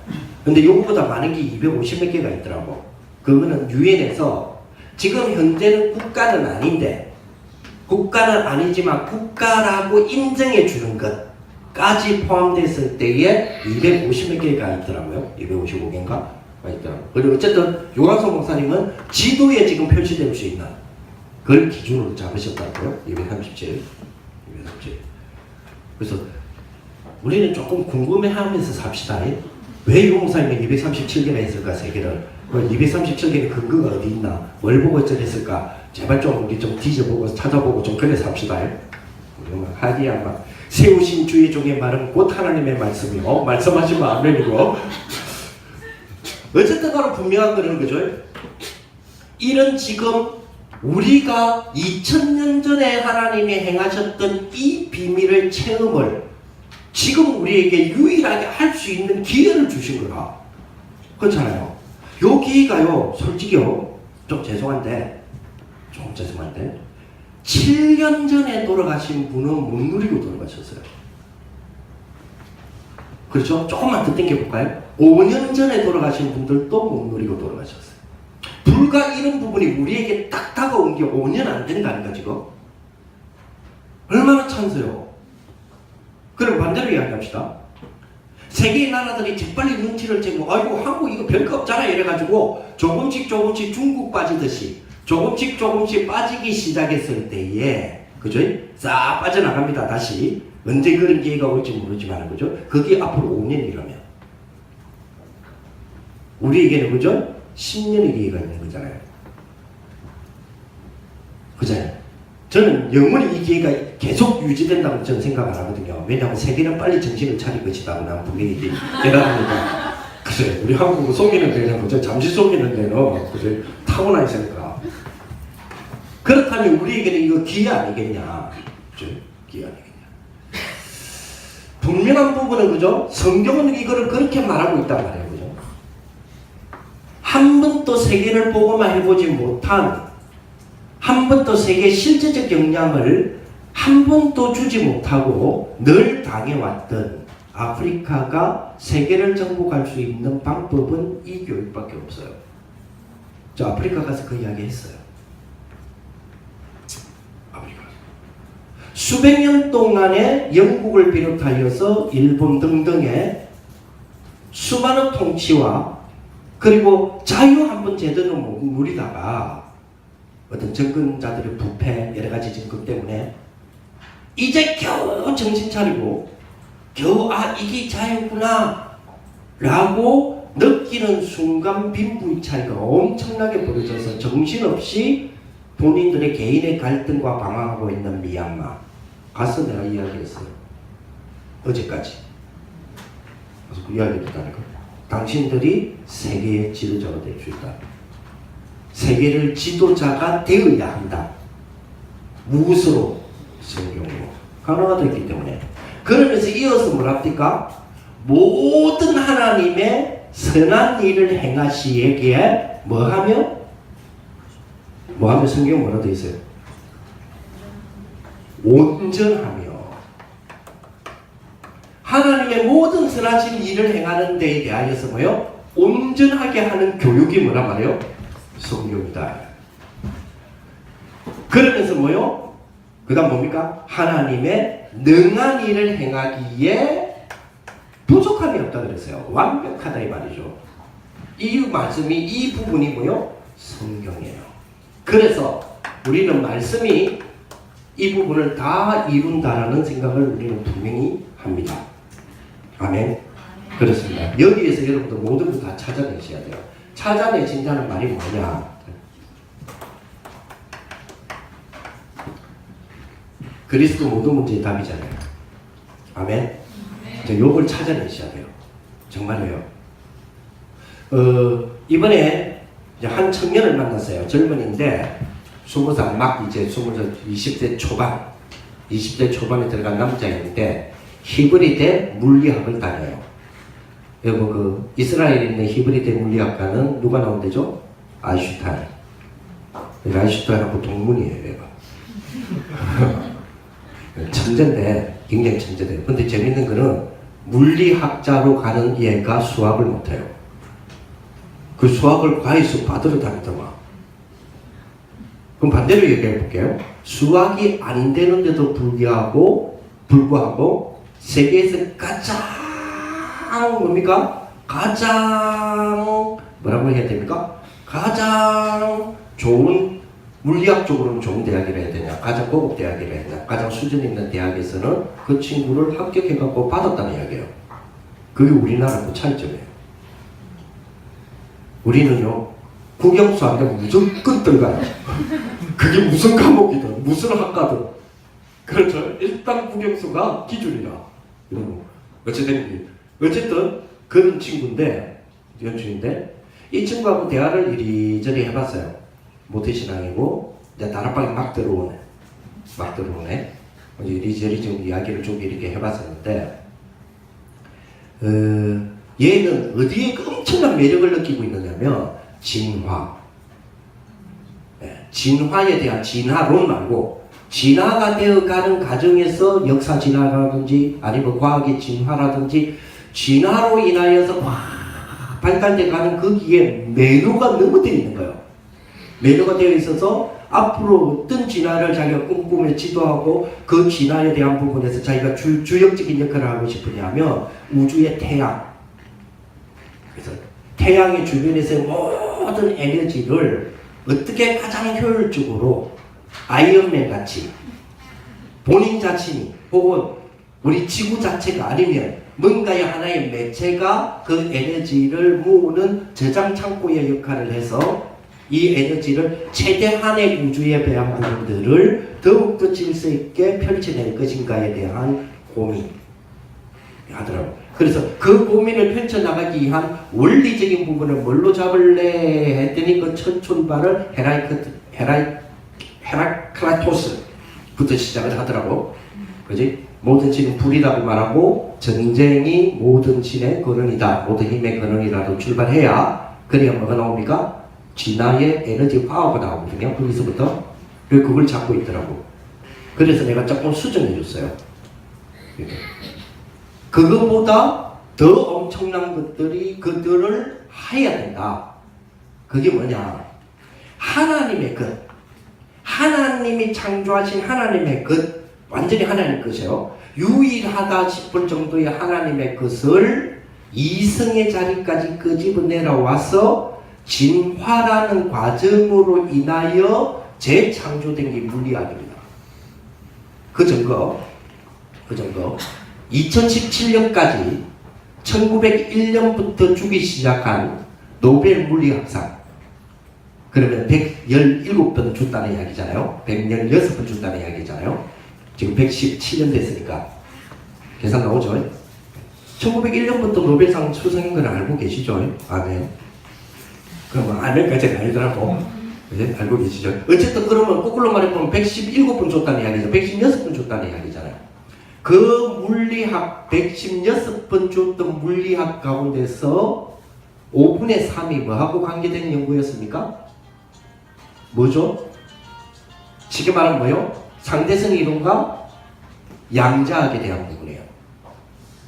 근데 요거보다 많은 게 250몇 개가 있더라고. 그거는 유엔에서 지금 현재는 국가는 아닌데, 국가는 아니지만 국가라고 인정해 주는 것까지 포함됐을 때에 250몇 개가 있더라고요. 255개인가? 있더라고요. 그리고 어쨌든 요한성 목사님은 지도에 지금 표시될 수 있는 그걸 기준으로 잡으셨다고요. 237. 그래서 우리는 조금 궁금해하면서 삽시다. 왜 유목사님이 237개나 했을까? 세계를 237개의 근거가 어디 있나? 뭘 보고 어쩌랬을까? 제발 좀 우리 좀 뒤져보고 찾아보고 좀 그래 삽시다. 하디야 막 세우신 주의 종의 말은 곧 하나님의 말씀이요. 말씀하시면 아멘이고. 어쨌든 간에 분명한 거는 그죠? 이런 지금 우리가 2000년 전에 하나님이 행하셨던 이 비밀의 체험을 지금 우리에게 유일하게 할 수 있는 기회를 주신 거라. 그렇잖아요. 요 기회가요, 솔직히요, 좀 죄송한데 7년 전에 돌아가신 분은 못 누리고 돌아가셨어요. 그렇죠? 조금만 더 땡겨볼까요? 5년 전에 돌아가신 분들도 못 누리고 돌아가셨어요. 불과 이런 부분이 우리에게 딱 다가온 게 5년 안 되는 거 아닌가 지금? 얼마나 찬스요? 그럼 반대로 이야기합시다. 세계의 나라들이 재빨리 눈치를 채고 아이고 한국 이거 별거 없잖아 이래가지고 조금씩 중국 빠지듯이 조금씩 빠지기 시작했을 때에 그죠? 싹 빠져나갑니다. 다시 언제 그런 기회가 올지 모르지만 그죠? 그게 앞으로 5년이라면 우리에게는 그죠? 10년의 기회가 있는 거잖아요. 그잖아요. 저는 영원히 이 기회가 계속 유지된다고 저는 생각 안 하거든요. 왜냐하면 세계는 빨리 정신을 차릴 것이다. 난 분명히 깨달으니까. 그래, 우리 한국은 속이는 데는 그죠? 잠시 속이는 데는 그죠? 타고나 있으니까. 그렇다면 우리에게는 이거 기회 아니겠냐? 그죠? 기회 아니겠냐? 분명한 부분은 그죠? 성경은 이거를 그렇게 말하고 있단 말이에요. 그죠? 한 번도 세계를 보고만 해보지 못한 한 번도 세계의 실제적 영향을 한 번도 주지 못하고 늘 당해왔던 아프리카가 세계를 정복할 수 있는 방법은 이 교육밖에 없어요. 저 아프리카 가서 그 이야기 했어요. 아프리카 수백 년 동안에 영국을 비롯하여서 일본 등등의 수많은 통치와 그리고 자유 한번 제대로 못 누리다가 어떤 정권자들의 부패 여러 가지 정권 때문에 이제 겨우 정신 차리고 겨우 이게 자유구나 라고 느끼는 순간 빈부의 차이가 엄청나게 벌어져서 정신없이 본인들의 개인의 갈등과 방황하고 있는 미얀마 가서 내가 이야기했어요. 어제까지 그래서 그 이야기를 했다니까. 당신들이 세계의 지도자가 될 수 있다. 세계를 지도자가 되어야 한다. 무엇으로? 성경으로. 가능하다기 때문에. 그러면서 이어서 뭐랍니까? 모든 하나님의 선한 일을 행하시기에 뭐하며 성경 뭐라 되어 있어요? 온전하며. 하나님의 모든 선하신 일을 행하는 데에 대하여서 뭐요? 온전하게 하는 교육이 뭐란 말이에요? 성경이다. 그러면서 뭐요? 그 다음 뭡니까? 하나님의 능한 일을 행하기에 부족함이 없다 그랬어요. 완벽하다 이 말이죠. 이 말씀이 이 부분이 뭐요? 성경이에요. 그래서 우리는 말씀이 이 부분을 다 이룬다라는 생각을 우리는 분명히 합니다. 아멘. 그렇습니다. 여기에서 여러분들 모든 걸 다 찾아내셔야 돼요. 찾아내신다는 말이 뭐냐? 그리스도 모든 문제의 답이잖아요. 아멘. 이제 요걸 찾아내셔야 돼요. 정말로요. 이번에 이제 한 청년을 만났어요. 젊은이인데 20살 막 이제 20대 초반에 들어간 남자인데 히브리대 물리학을 다녀요. 여러분 그 이스라엘에 있는 히브리대 물리학과는 누가 나온대죠? 아인슈타인. 아인슈타인하고 동문이에요, 얘가. 천재인데, 굉장히 천재돼요. 근데 재밌는 거는 물리학자로 가는 얘가 수학을 못해요. 그 수학을 과외수 받으러 다니더만. 그럼 반대로 얘기해 볼게요. 수학이 안 되는데도 불구하고 세계에서 가장 뭡니까? 가장 뭐라고 해야 됩니까? 가장 좋은 물리학적으로는 좋은 대학이라 해야 되냐, 가장 고급 대학이라 해야 되냐, 가장 수준 있는 대학에서는 그 친구를 합격해갖고 받았다는 이야기예요. 그게 우리나라하고 차이점이에요. 우리는요, 국영수 안 되면 무조건 들어가요. 그게 무슨 과목이든, 무슨 학과든. 그렇죠. 일단 국영수가 기준이라. 어쨌든 그런 친구인데, 연주인데, 이 친구하고 대화를 이리저리 해봤어요. 모태신앙이고 이제 다락방에 막 들어오네. 이리저리 좀 이야기를 좀 이렇게 해봤었는데 얘는 어디에 엄청난 매력을 느끼고 있느냐면 진화. 진화에 대한 진화론 말고 진화가 되어가는 과정에서 역사 진화라든지 아니면 과학의 진화라든지 진화로 인하여서 확 발달돼 가는 거기에 매료가 너무 되어 있는 거예요. 매료가 되어 있어서 앞으로 어떤 진화를 자기가 꿈꾸며 지도하고 그 진화에 대한 부분에서 자기가 주역적인 역할을 하고 싶으냐면 우주의 태양. 그래서 태양의 주변에서의 모든 에너지를 어떻게 가장 효율적으로 아이언맨 같이 본인 자신이 혹은 우리 지구 자체가 아니면 뭔가의 하나의 매체가 그 에너지를 모으는 저장 창고의 역할을 해서 이 에너지를 최대한의 우주에 대한 부분들을 더욱더 질서 있게 펼쳐낼 것인가에 대한 고민 하더라고요. 그래서 그 고민을 펼쳐나가기 위한 원리적인 부분을 뭘로 잡을래 했더니 그 첫 출발을 헤라클라토스부터 시작을 하더라고. 그지? 모든 신은 불이라고 말하고 전쟁이 모든 신의 근원이다. 모든 힘의 근원이라도 출발해야 그래야 뭐가 나옵니까? 진화의 에너지 파워가 나오거든요. 거기서부터. 그래서 그걸 잡고 있더라고. 그래서 내가 조금 수정해 줬어요. 그거보다 더 엄청난 그들을 해야 된다. 그게 뭐냐? 하나님의 것. 하나님이 창조하신 하나님의 것. 완전히 하나님 것이에요. 유일하다 싶을 정도의 하나님의 것을 이성의 자리까지 끄집어내려 와서 진화라는 과정으로 인하여 재창조된 게 물리학입니다. 그 증거 2017년까지 1901년부터 주기 시작한 노벨 물리학상. 그러면 117번 줬다는 이야기잖아요. 116번 줬다는 이야기잖아요. 지금 117년 됐으니까 계산 나오죠. 1901년부터 노벨상 수상인 건 알고 계시죠? 아멘. 그럼 아멘까지는 아니더라고. 네? 알고 계시죠? 어쨌든 그러면 거꾸로 말해보면 117번 줬다는 이야기죠. 116번 줬다는 이야기잖아요. 그 물리학 116번 줬던 물리학 가운데서 5분의 3이 뭐하고 관계된 연구였습니까? 뭐죠? 쉽게 말하면 뭐요? 상대성 이론과 양자학에 대한 부분이에요.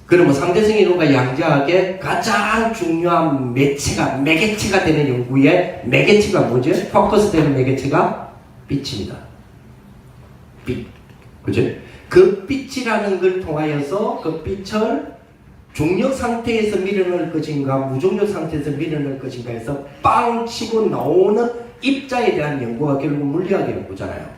그러면 상대성 이론과 양자학의 가장 중요한 매개체가 되는 연구의 매개체가 뭐죠? 포커스되는 매개체가 빛입니다. 빛. 그죠? 그 빛이라는 걸 통하여서 그 빛을 중력 상태에서 밀어넣을 것인가 무중력 상태에서 밀어넣을 것인가 해서 빵 치고 나오는 입자에 대한 연구가 결국 물리학의 연구잖아요.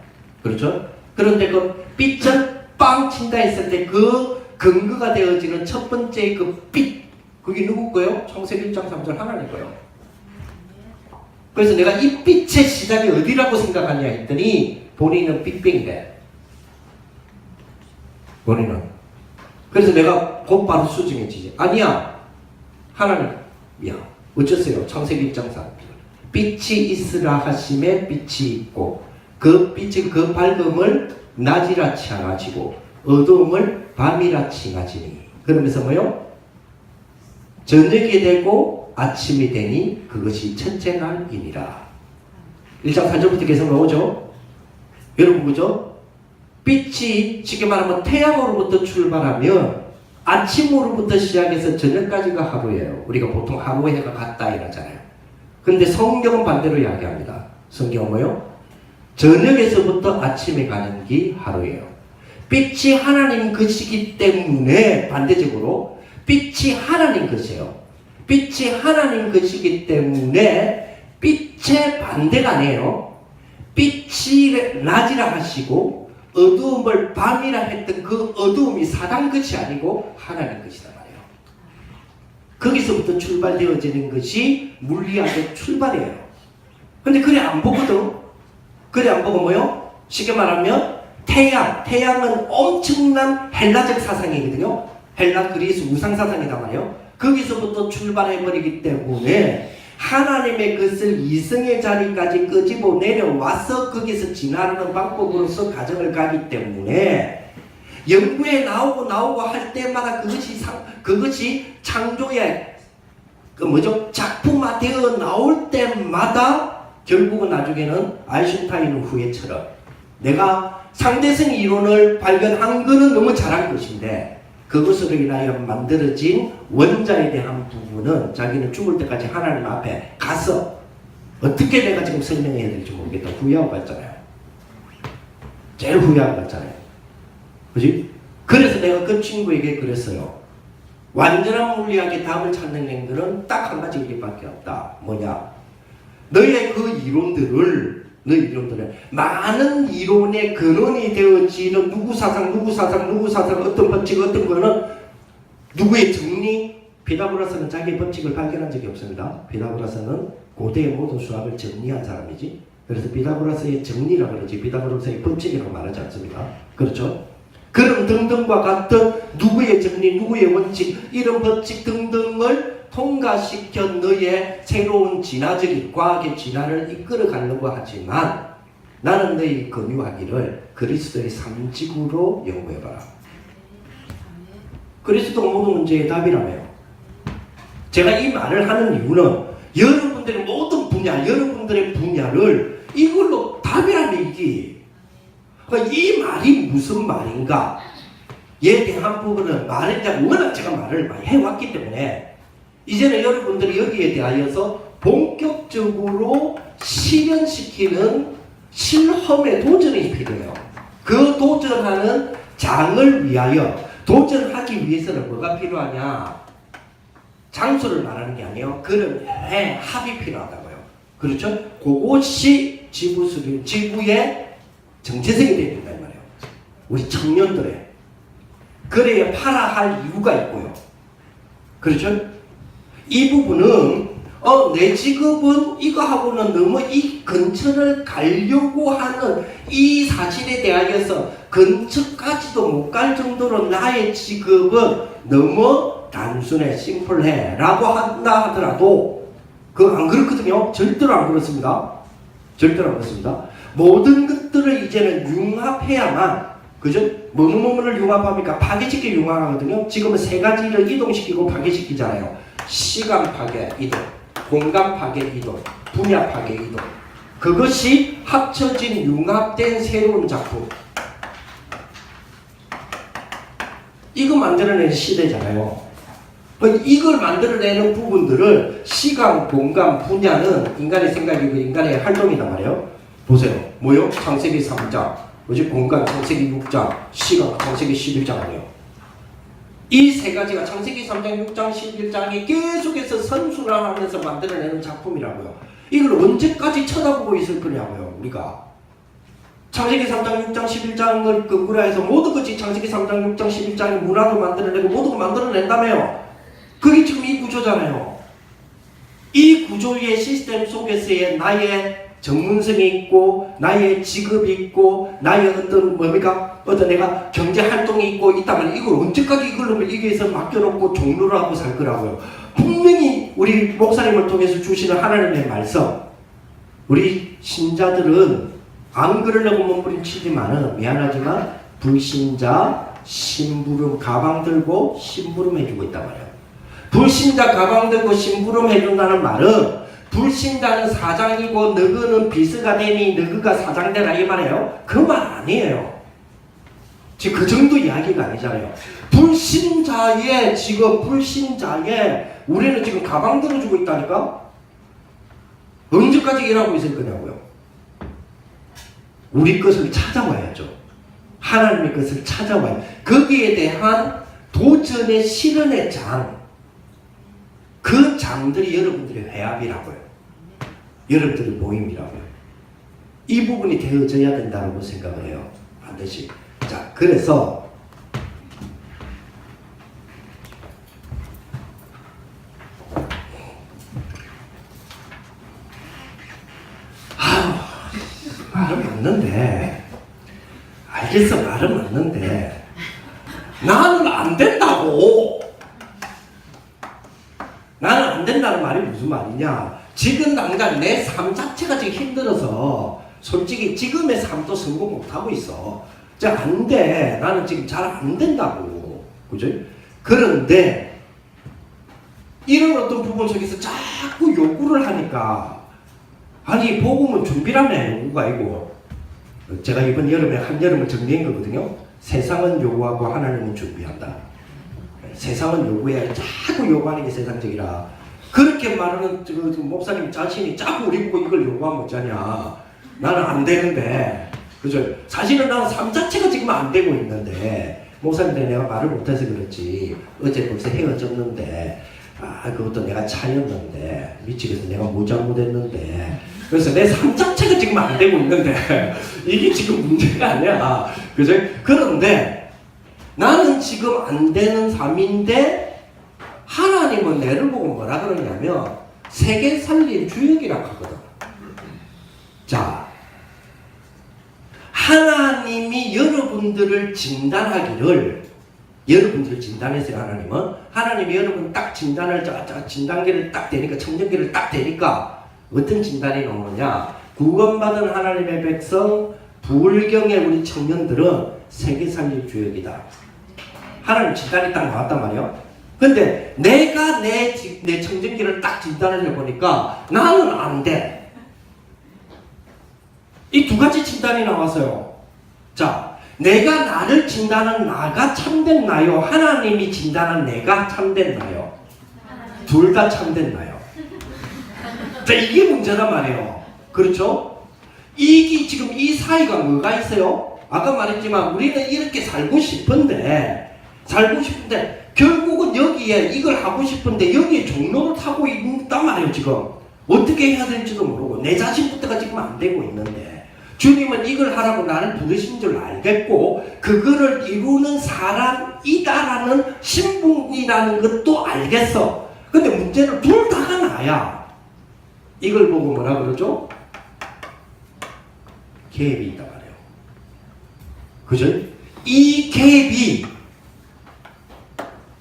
그렇죠? 그런데 그 빛을 빵 친다 했을 때 그 근거가 되어지는 첫 번째 그 빛, 그게 누구 거예요? 창세기 1장 3절 하나님 거예요. 그래서 내가 이 빛의 시작이 어디라고 생각하냐 했더니 본인은 빅뱅이래. 본인은. 그래서 내가 곧바로 수정해지지. 아니야. 하나님이야. 어쩌세요? 창세기 1장 3절. 빛이 있으라 하심에 빛이 있고 그 빛이 그 밝음을 낮이라 칭하지고 어두움을 밤이라 칭하지니. 그러면서 뭐요? 저녁이 되고 아침이 되니 그것이 첫째 날이니라. 1장 4절부터 계속 나오죠? 여러분 그죠? 빛이 쉽게 말하면 태양으로부터 출발하면 아침으로부터 시작해서 저녁까지가 하루예요. 우리가 보통 하루에 해가 같다 이러잖아요. 근데 성경은 반대로 이야기합니다. 성경은 뭐요? 저녁에서부터 아침에 가는 게 하루예요. 빛이 하나님 것이기 때문에 반대적으로 빛이 하나님 것이에요. 빛이 하나님 것이기 때문에 빛의 반대가 아니에요. 빛이 낮이라 하시고 어두움을 밤이라 했던 그 어두움이 사단 것이 아니고 하나님 것이다 말이에요. 거기서부터 출발되어지는 것이 물리학의 출발이에요. 근데 그래 안 보거든. 그래 안 보고 뭐요? 쉽게 말하면 태양은 엄청난 헬라적 사상이거든요. 헬라 그리스 우상 사상이단 말이에요. 거기서부터 출발해버리기 때문에 하나님의 것을 이성의 자리까지 끄집어 내려와서 거기서 진화하는 방법으로서 가정을 가기 때문에 연구에 나오고 할 때마다 그것이 창조의 작품화 되어 나올 때마다 결국은 나중에는 아인슈타인 후에처럼 내가 상대성 이론을 발견한 거는 너무 잘한 것인데 그것으로 인하여 만들어진 원자에 대한 부분은 자기는 죽을 때까지 하나님 앞에 가서 어떻게 내가 지금 설명해야 될지 모르겠다 후회하고 갔잖아요. 제일 후회하고 갔잖아요. 그지? 그래서 내가 그 친구에게 그랬어요. 완전한 물리학의 답을 찾는 것은 딱 한 가지 일밖에 없다. 뭐냐? 너의 그 이론들을 많은 이론의 근원이 되어지는 누구 사상 어떤 법칙 어떤 거는 누구의 정리? 피타고라스는 자기의 법칙을 발견한 적이 없습니다. 피타고라스는 고대의 모든 수학을 정리한 사람이지. 그래서 피타고라스의 정리라고 그러지 피타고라스의 법칙이라고 말하지 않습니다. 그렇죠? 그런 등등과 같은 누구의 정리, 누구의 원칙 이런 법칙 등등을 통과시켜 너의 새로운 진화적인 과학의 진화를 이끌어 가려고 하지만 나는 너희 권유하기를 그리스도의 삼직으로 연구해봐라. 그리스도 모든 문제의 답이라며요. 제가 이 말을 하는 이유는 여러분들의 모든 분야, 여러분들의 분야를 이걸로 답이라는 얘기. 그러니까 이 말이 무슨 말인가? 에 대한 부분은 워낙 제가 말을 많이 해왔기 때문에 이제는 여러분들이 여기에 대하여서 본격적으로 실현시키는 실험의 도전이 필요해요. 그 도전하는 장을 위하여 도전하기 위해서는 뭐가 필요하냐? 장소를 말하는 게 아니에요. 그런 합이 필요하다고요. 그렇죠? 그것이 지구의 정체성이 되야 된다 이 말이에요. 우리 청년들의. 그래야 팔아 할 이유가 있고요. 그렇죠? 이 부분은 내 직업은 이거하고는 너무 이 근처를 가려고 하는 이 사실에 대하여서 근처까지도 못 갈 정도로 나의 직업은 너무 단순해 심플해 라고 한다 하더라도 그거 안 그렇거든요. 절대로 안 그렇습니다. 절대로 안 그렇습니다. 모든 것들을 이제는 융합해야만 그죠? 뭐를 융합합니까? 파괴시켜 융합하거든요. 지금은 세 가지를 이동시키고 파괴시키잖아요. 시간 파괴 이동, 공간 파괴 이동, 분야 파괴 이동. 그것이 합쳐진 융합된 새로운 작품. 이거 만들어내는 시대잖아요. 이걸 만들어내는 부분들을 시간, 공간, 분야는 인간의 생각이고 인간의 활동이란 말이에요. 보세요. 뭐요? 창세기 3장. 뭐지? 공간 창세기 6장, 시간 창세기 11장 아니에요. 이 세 가지가 창세기 3장, 6장, 11장이 계속해서 선순환하면서 만들어내는 작품이라고요. 이걸 언제까지 쳐다보고 있을 거냐고요, 우리가. 창세기 3장, 6장, 11장을 근거로 해서 모든 것이 창세기 3장, 6장, 11장의 문화로 만들어내고 모든 걸 만들어낸다며요. 그게 지금 이 구조잖아요. 이 구조의 시스템 속에서의 나의 전문성이 있고 나의 직업이 있고 나의 어떤 뭡니까? 어떤 내가 경제 활동이 있고 있다면 이걸 언제까지 이걸로 여기에서 맡겨놓고 종로를 하고 살 거라고요. 분명히 우리 목사님을 통해서 주시는 하나님의 말씀, 우리 신자들은 안 그러려고 몸부림치지만은 미안하지만 불신자 심부름 가방 들고 심부름 해주고 있단 말이에요. 불신자 가방 들고 심부름 해준다는 말은 불신자는 사장이고 너그는 비서가 되니 너그가 사장 되라 이 말이에요. 그 말 아니에요. 지금 그 정도 이야기가 아니잖아요. 불신자의 지금 불신자의 우리는 지금 가방 들어주고 있다니까? 언제까지 일하고 있을 거냐고요. 우리 것을 찾아와야죠. 하나님의 것을 찾아와요. 거기에 대한 도전의 실현의 장, 그 장들이 여러분들의 회합이라고요. 여러분들의 모임이라고요. 이 부분이 되어져야 된다고 생각을 해요. 반드시. 자, 그래서 말은 맞는데 알겠어, 말은 맞는데 나는 안 된다고. 나는 안 된다는 말이 무슨 말이냐. 지금 당장 내 삶 자체가 지금 힘들어서 솔직히 지금의 삶도 성공 못하고 있어. 자, 안 돼. 나는 지금 잘 안 된다고. 그죠? 그런데 이런 어떤 부분 속에서 자꾸 요구를 하니까, 아니 복음은 준비라며. 요구가 아니고, 제가 이번 여름에 한여름을 정리한 거거든요. 세상은 요구하고 하나님은 준비한다. 세상은 요구해. 자꾸 요구하는 게 세상적이라. 그렇게 말하는 그 목사님 자신이 자꾸 우리 보고 이걸 요구하면 어쩌냐. 나는 안 되는데. 그죠? 사실은 나는 삶 자체가 지금 안 되고 있는데, 목사님들 내가 말을 못해서 그렇지. 어제 벌써 헤어졌는데, 그것도 내가 차였는데, 미치겠어. 내가 뭐 잘못했는데. 그래서 내 삶 자체가 지금 안 되고 있는데, 이게 지금 문제가 아니야. 그죠? 그런데, 나는 지금 안 되는 삶인데, 하나님은 내를 보고 뭐라 그러냐면, 세계 살릴 주역이라고 하거든. 자, 하나님이 여러분들을 진단하기를, 여러분들을 진단했어요. 하나님이 여러분 딱 진단을, 진단계를 딱 대니까, 청정계를 딱 대니까 어떤 진단이 나오느냐. 구원받은 하나님의 백성, 불경의 우리 청년들은 세계 살릴 주역이다. 하나님 진단이 딱 나왔단 말이에요. 근데 내가 내 청정기를 딱 진단을 해보니까 나는 안 돼. 이 두 가지 진단이 나왔어요. 자, 내가 나를 진단한 나가 참된 나요? 하나님이 진단한 내가 참된 나요? 둘 다 참된 나요. 자, 이게 문제란 말이에요. 그렇죠? 이게 지금 이 사이가 뭐가 있어요? 아까 말했지만 우리는 이렇게 살고 싶은데 결국은 여기에 이걸 하고 싶은데 여기에 종로를 타고 있단 말이에요. 지금 어떻게 해야 될지도 모르고 내 자신부터가 지금 안 되고 있는데, 주님은 이걸 하라고 나를 부르신 줄 알겠고 그거를 이루는 사람이다라는 신분이라는 것도 알겠어. 근데 문제는 둘 다가 나야. 이걸 보고 뭐라 그러죠? 갭이 있단 말이에요. 그죠? 이 갭이,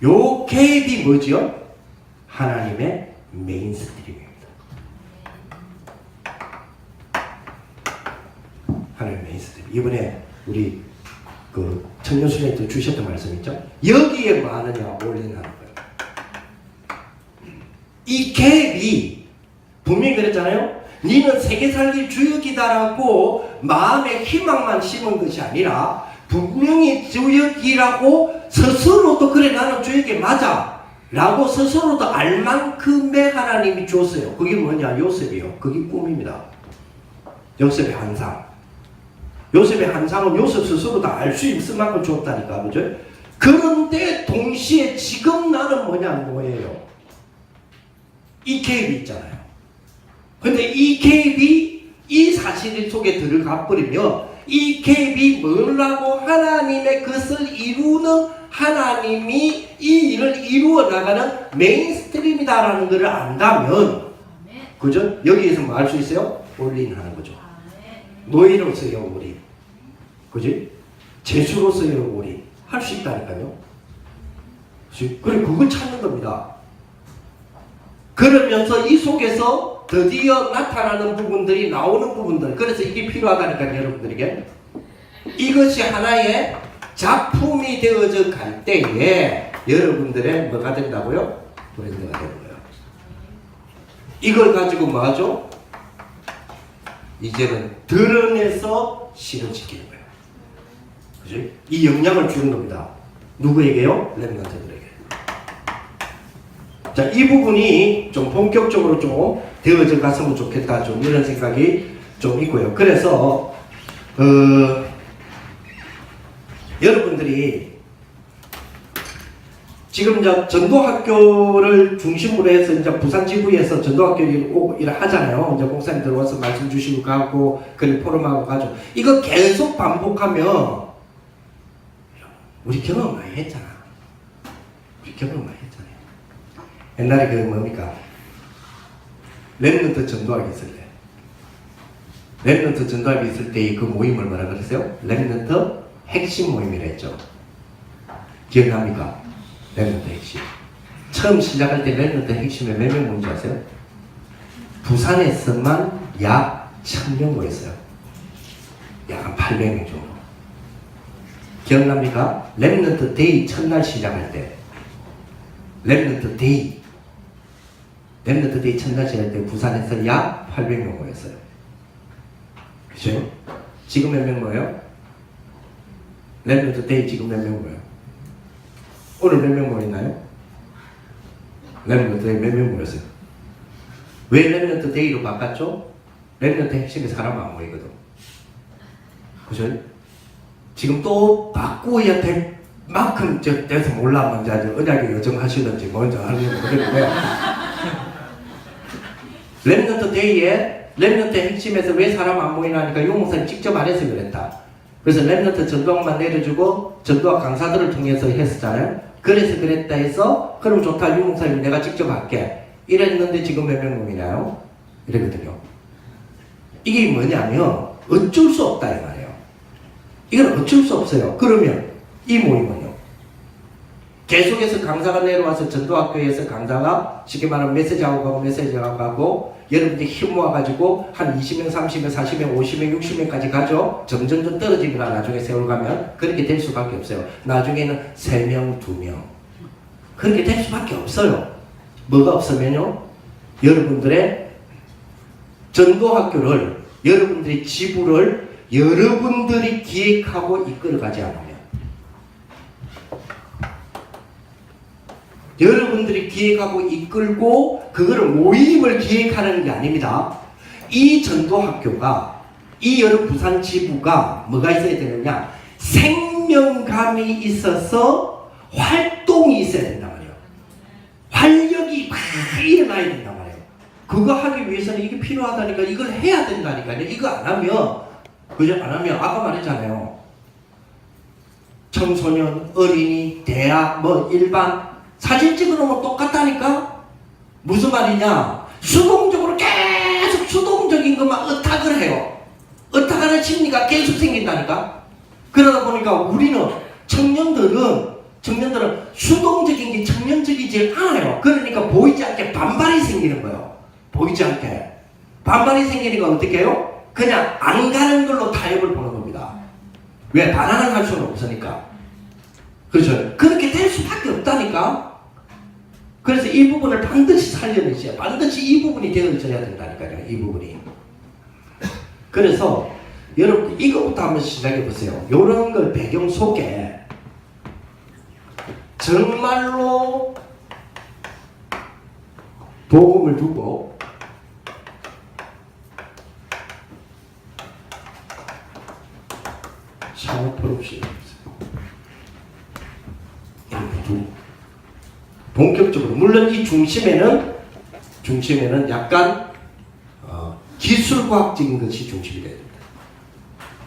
요 갭이 뭐지요? 하나님의 메인스트림입니다. 하나님의 메인스트림. 이번에 우리 그 청년수련회 주셨던 말씀 있죠? 여기에 뭐 하느냐, 올리느냐는 거예요. 이 갭이 분명히 그랬잖아요. 니는 세계 살릴 주역이다라고 마음의 희망만 심은 것이 아니라 분명히 주역이라고 스스로도, 그래 나는 주역이 맞아 라고 스스로도 알 만큼의 하나님이 줬어요. 그게 뭐냐? 요셉이요. 그게 꿈입니다. 요셉의 환상. 요셉의 한상은 요셉 스스로 다 알 수 있을 만큼 줬다니까, 그죠? 그런데 동시에 지금 나는 뭐예요? 이 갭이 있잖아요. 근데 이 갭이 이 사실 속에 들어가 버리면 이 갭이 뭐라고 하나님의 것을 이루는 하나님이 이 일을 이루어 나가는 메인스트림이다라는 것을 안다면, 그죠? 여기에서 뭐 할 수 있어요? 올인하는 거죠. 노예로서의 올인, 그지? 제수로서의 올인 할 수 있다니까요. 그리고 그걸 찾는 겁니다. 그러면서 이 속에서 드디어 나타나는 부분들이 나오는 부분들, 그래서 이게 필요하다니까요, 여러분들에게. 이것이 하나의 작품이 되어져 갈 때에 여러분들의 뭐가 된다고요? 브랜드가 되는 거예요. 이걸 가지고 뭐 하죠? 이제는 드러내서 실현시키는 거예요. 그죠? 이 영향을 주는 겁니다. 누구에게요? 렘넌트들에게. 자, 이 부분이 좀 본격적으로 좀 되어져 갔으면 좋겠다, 좀 이런 생각이 좀 있고요. 그래서 여러분들이 지금 이제 전도학교를 중심으로 해서 이제 부산 지부에서 전도학교를 오고 일을 하잖아요. 이제 목사님 들어와서 말씀 주시고 가고, 그리고 포럼하고 가죠. 이거 계속 반복하면 우리 경험 많이 했잖아. 우리 경험 많이 했잖아요. 옛날에 그 뭡니까? 렘넌트 전도학이 있을 때. 렘넌트 전도학이 있을 때 그 모임을 뭐라 그랬어요? 렘넌트 핵심 모임이라 했죠. 기억납니까? 렘넌트 핵심. 처음 시작할 때 렘넌트 핵심에 몇 명 모인 줄 아세요? 부산에서만 약 1000명 모였어요. 약 한 800명 정도. 기억납니까? 렘넌트 데이 첫날 시작할 때. 렘넌트 데이 첫날 시작할 때 부산에서 약 800명 모였어요. 그죠? 지금 몇 명 모여요? 렘넌트 데이 지금 몇 명 모여요? 오늘 몇 명 모였나요? 렘넌트 데이 몇 명 모였어요? 왜 렘넌트 데이로 바꿨죠? 렘넌트 핵심에 사람 안 모이거든. 그죠? 지금 또 바꾸어야 될 만큼 돼서 몰라, 먼저 언약에 여정하시는지 먼저 하려고 그러는데, 렘넌트 데이에 렘넌트 핵심에서 왜 사람 안 모이나니까 용 목사님 직접 안 해서 그랬다. 그래서 렘넌트 전도학만 내려주고 전도학 강사들을 통해서 했었잖아요. 그래서 그랬다 해서 그럼 좋다, 용 목사님 내가 직접 할게 이랬는데 지금 몇 명 모이나요? 이러거든요. 이게 뭐냐면 어쩔 수 없다 이 말이에요. 이건 어쩔 수 없어요. 그러면 이 모임은요, 계속해서 강사가 내려와서 전도학교에서 강사가 쉽게 말하면 메시지하고 가고 여러분들이 힘 모아가지고 한 20명, 30명, 40명, 50명, 60명까지 가죠. 점점 떨어집니다. 나중에 세월 가면 그렇게 될 수밖에 없어요. 나중에는 3명, 2명 그렇게 될 수밖에 없어요. 뭐가 없으면요, 여러분들의 전도학교를, 여러분들의 지부를 여러분들이 기획하고 이끌어가지 않으면, 여러분들이 기획하고 이끌고 그거를 모임을 기획하는 게 아닙니다. 이 전도학교가, 이 여러 부산 지부가 뭐가 있어야 되느냐, 생명감이 있어서 활동이 있어야 된단 말이에요. 활력이 막 일어나야 된단 말이에요. 그거 하기 위해서는 이게 필요하다니까, 이걸 해야 된다니까요. 이거 안 하면, 그죠? 안 하면 아까 말했잖아요. 청소년, 어린이, 대학, 뭐 일반 사진 찍어놓으면 똑같다니까? 무슨 말이냐? 수동적으로 계속 수동적인 것만 의탁을 해요. 의탁하는 심리가 계속 생긴다니까? 그러다 보니까 우리는 청년들은 수동적인 게 청년적이지 않아요. 그러니까 보이지 않게 반발이 생기는 거예요. 보이지 않게. 반발이 생기니까 어떻게 해요? 그냥 안 가는 걸로 타협을 보는 겁니다. 왜? 반항을 할 수는 없으니까. 그렇죠? 그렇게 될 수밖에 없다니까? 그래서 이 부분을 반드시 살려내셔야, 반드시 이 부분이 되어져야 된다니까요. 이 부분이. 그래서 여러분 이거부터 한번 시작해 보세요. 이런 걸 배경 속에 정말로 복음을 두고 샤워풀 없이 본격적으로 물론 이 중심에는 약간 기술과학적인 것이 중심이 돼야 됩니다.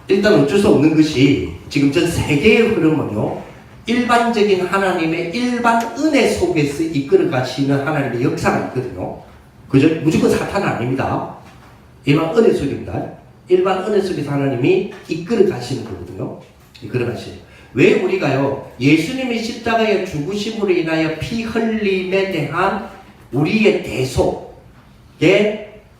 일단 어쩔 수 없는 것이 지금 전 세계의 흐름은요, 일반적인 하나님의 일반 은혜 속에서 이끌어 가시는 하나님의 역사가 있거든요. 그죠? 무조건 사탄은 아닙니다. 일반 은혜 속입니다. 일반 은혜 속에서 하나님이 이끌어 가시는 거거든요. 이끌어 가시는. 왜 우리가요, 예수님의 십자가의 죽으심으로 인하여 피 흘림에 대한 우리의 대속의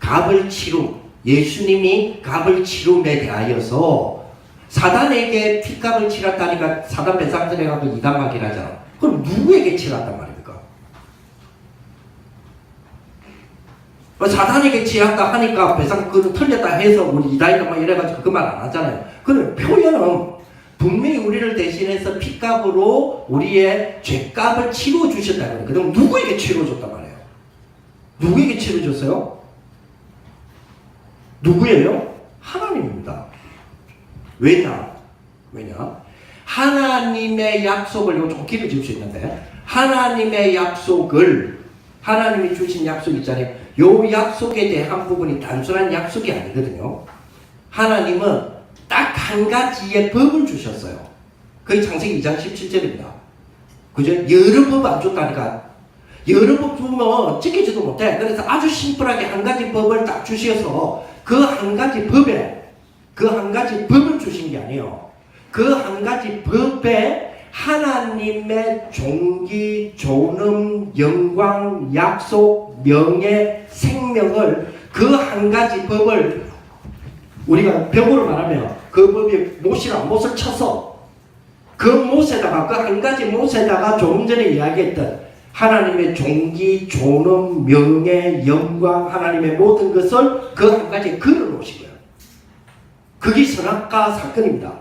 값을 치룸, 예수님이 값을 치rum에 대하여서 사단에게 피값을 치렀다니까 사단 배상전에 가서 이단막이라 하잖아. 그럼 누구에게 치렀단 말입니까? 사단에게 치렀다 하니까 배상 그거 틀렸다 해서 우리 이단이다 막 이래가지고 그 말 안 하잖아요. 그럼 표현은 분명히 우리를 대신해서 피값으로 우리의 죄값을 치러주셨다는 거예요. 그럼 누구에게 치러줬단 말이에요? 누구에게 치러줬어요? 누구예요? 하나님입니다. 왜냐? 하나님의 약속을, 이거 좀 길어질 수 있는데, 하나님의 약속을, 하나님이 주신 약속 있잖아요. 요 약속에 대한 부분이 단순한 약속이 아니거든요. 하나님은 딱 한 가지의 법을 주셨어요. 그게 창세기 2장 17절입니다. 그죠? 여러 법 안 줬다니까. 여러 법 주면 지키지도 못해. 그래서 아주 심플하게 한 가지 법을 딱 주셔서 그 한 가지 법을 주신 게 아니에요. 그 한 가지 법에 하나님의 존귀, 존엄, 영광, 약속, 명예, 생명을 그 한 가지 법을 우리가 벽으로 말하면 그 법이 못을 쳐서 그 못에다가 그 한 가지 못에다가 조금 전에 이야기했던 하나님의 존귀, 존엄, 명예, 영광, 하나님의 모든 것을 그 한 가지에 걸어놓으신 거예요. 그게 선악과 사건입니다.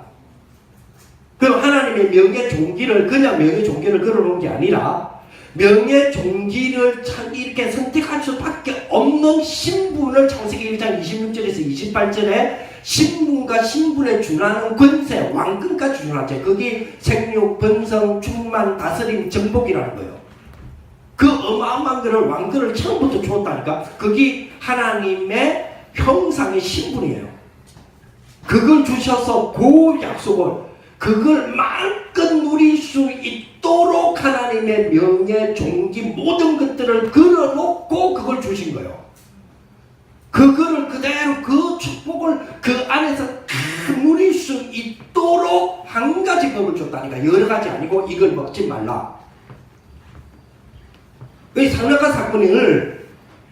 그럼 하나님의 명예, 존귀를 그냥 명예, 존귀를 걸어놓은 게 아니라 명예, 존귀를 이렇게 선택할 수밖에 없는 신분을 창세기 1장 26절에서 28절에 신분과 신분에 준하는 권세, 왕권까지 준하죠. 그게 생육, 번성, 충만, 다스림, 정복이라는 거예요. 그 어마어마한 거를 왕권을 처음부터 주었다니까. 그게 하나님의 형상의 신분이에요. 그걸 주셔서 그 약속을 그걸 마음껏 누릴 수 있도록 하나님의 명예, 존귀 모든 것들을 걸어놓고 그걸 주신 거예요. 그거를 그대로 그 축복을 그 안에서 다 누릴 수 있도록 한 가지 법을 줬다니까. 여러 가지 아니고 이걸 먹지 말라. 이 상락과 사건을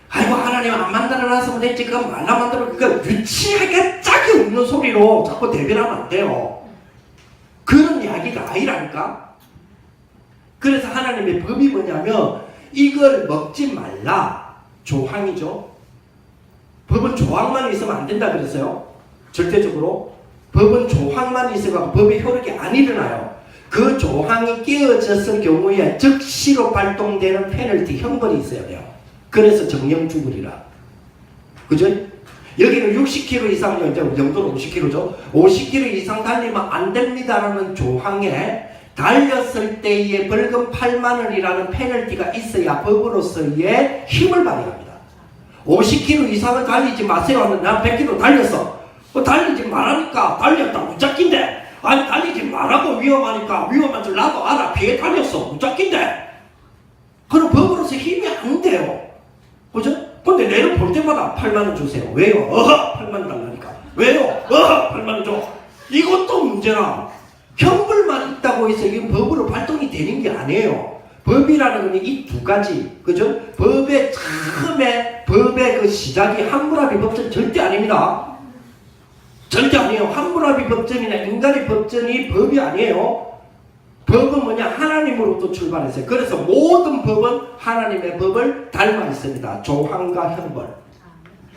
아이고 하나님 안 만들어놨으면 됐지 그건 말라 만들어. 그러니까 유치하게 짝이 없는 소리로 자꾸 대변하면 안 돼요. 그런 이야기가 아니라니까. 그래서 하나님의 법이 뭐냐면 이걸 먹지 말라. 조항이죠. 법은 조항만 있으면 안 된다 그랬어요. 절대적으로 법은 조항만 있어가 법의 효력이 안 일어나요. 그 조항이 깨어졌을 경우에 즉시로 발동되는 페널티, 형벌이 있어야 돼요. 그래서 정령 죽으리라. 그죠? 여기는 60km 이상, 영도는 50km죠. 50km 이상 달리면 안 됩니다라는 조항에 달렸을 때의 벌금 8만 원이라는 페널티가 있어야 법으로서의 힘을 발휘합니다. 50km 이상은 달리지 마세요. 난 100km 달렸어. 달리지 말라니까. 달렸다. 무작긴데. 아니 달리지 말라고. 위험하니까. 위험한 줄 나도 알아. 피해 달렸어. 무작긴데. 그럼 법으로서 힘이 안 돼요. 그죠? 근데 내를 볼 때마다 8만원 주세요. 왜요? 8만원 달라니까. 왜요? 8만원 줘. 이것도 문제라. 형벌만 있다고 해서 이게 법으로 발동이 되는 게 아니에요. 법이라는 건 이 두 가지. 그죠? 법의 처음에, 법의 그 시작이 함무라비 법전 절대 아닙니다. 절대 아니에요. 함무라비 법전이나 인간의 법전이 법이 아니에요. 법은 뭐냐? 하나님으로부터 출발했어요. 그래서 모든 법은 하나님의 법을 닮아 있습니다. 조항과 형벌.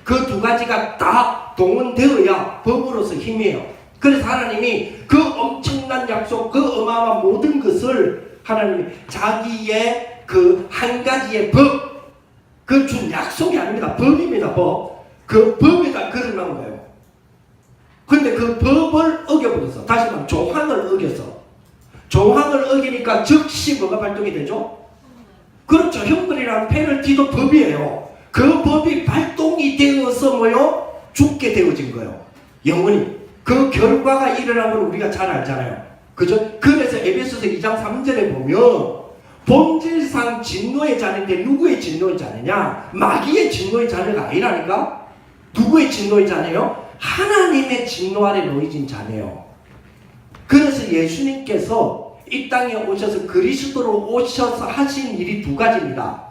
그 두 가지가 다 동원되어야 법으로서 힘이에요. 그래서 하나님이 그 엄청난 약속, 그 어마어마한 모든 것을 하나님이 자기의 그 한 가지의 법, 그 준 약속이 아닙니다. 법입니다. 법. 그 법에다 걸어놓은 거예요. 근데 그 법을 어겨버렸어. 다시 말하면 조항을 어겼어. 조항을 어기니까 즉시 뭐가 발동이 되죠? 그렇죠. 형벌이라는 페널티도 법이에요. 그 법이 발동이 되어서 뭐요? 죽게 되어진 거예요. 영원히. 그 결과가 일어난 걸 우리가 잘 알잖아요. 그죠? 그래서 에베소서 2장 3절에 보면 본질상 진노의 자녀인데 누구의 진노의 자녀냐? 마귀의 진노의 자녀가 아니라니까? 누구의 진노의 자녀요? 하나님의 진노 아래 놓여진 자녀요. 그래서 예수님께서 이 땅에 오셔서 그리스도로 오셔서 하신 일이 두 가지입니다.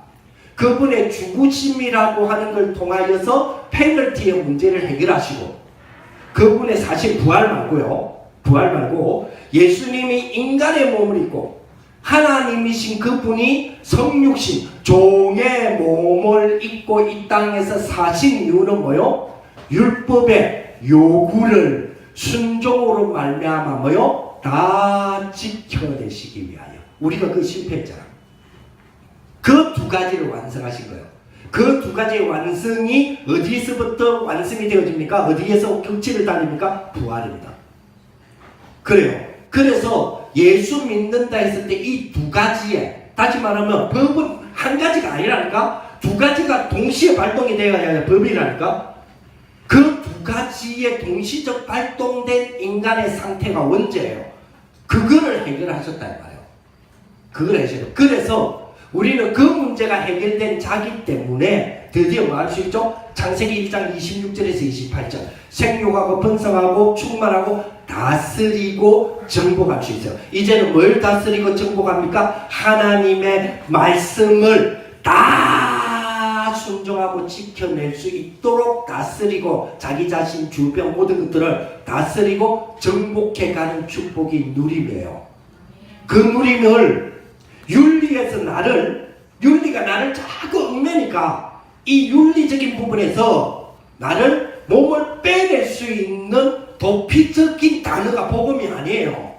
그분의 죽으심이라고 하는 걸 통하여서 페널티의 문제를 해결하시고, 그분의 사실 부활 말고 예수님이 인간의 몸을 입고 하나님이신 그분이 성육신 종의 몸을 입고 이 땅에서 사신 이유는 뭐요? 율법의 요구를 순종으로 말미암아 뭐요? 다 지켜내시기 위하여. 우리가 그 실패했잖아. 그 두 가지를 완성하신 거예요. 그 두 가지의 완성이 어디서부터 완성이 되어집니까? 어디에서 경치를 달립니까? 부활입니다. 그래요. 그래서 예수 믿는다 했을 때 이 두 가지에, 다시 말하면 법은 한 가지가 아니라니까? 두 가지가 동시에 발동이 되어야 법이라니까? 그 두 가지의 동시적 발동된 인간의 상태가 원죄예요. 그거를 해결하셨다 이 말이에요. 그걸 해결해요. 그래서 우리는 그 문제가 해결된 자기 때문에 드디어 뭐 할 수 있죠? 창세기 1장 26절에서 28절 생육하고 번성하고 충만하고 다스리고 정복할 수 있어요. 이제는 뭘 다스리고 정복합니까? 하나님의 말씀을 다 순종하고 지켜낼 수 있도록 다스리고 자기 자신 주변 모든 것들을 다스리고 정복해가는 축복이 누림이에요. 그 누림을 윤리가 나를 자꾸 얽매니까 이 윤리적인 부분에서 나를 몸을 빼낼 수 있는 도피적인 단어가 복음이 아니에요.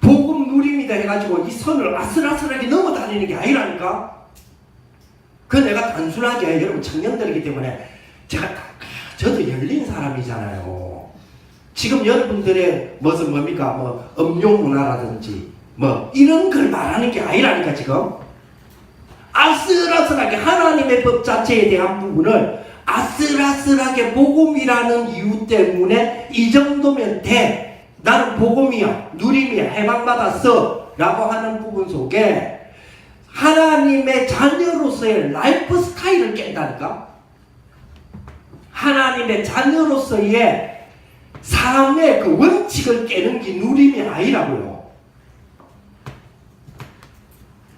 복음 누림이다 해가지고 이 선을 아슬아슬하게 넘어다니는 게 아니라니까. 그 내가 단순하게 여러분 청년들이기 때문에 저도 열린 사람이잖아요. 지금 여러분들의 무슨 뭡니까 뭐 음욕 문화라든지 뭐 이런 걸 말하는 게 아니라니까. 지금 아슬아슬하게 하나님의 법 자체에 대한 부분을 아슬아슬하게 복음이라는 이유 때문에 이 정도면 돼, 나는 복음이야, 누림이야, 해방받았어 라고 하는 부분 속에 하나님의 자녀로서의 라이프 스타일을 깬다니까. 하나님의 자녀로서의 삶의 그 원칙을 깨는 게 누림이 아니라고요.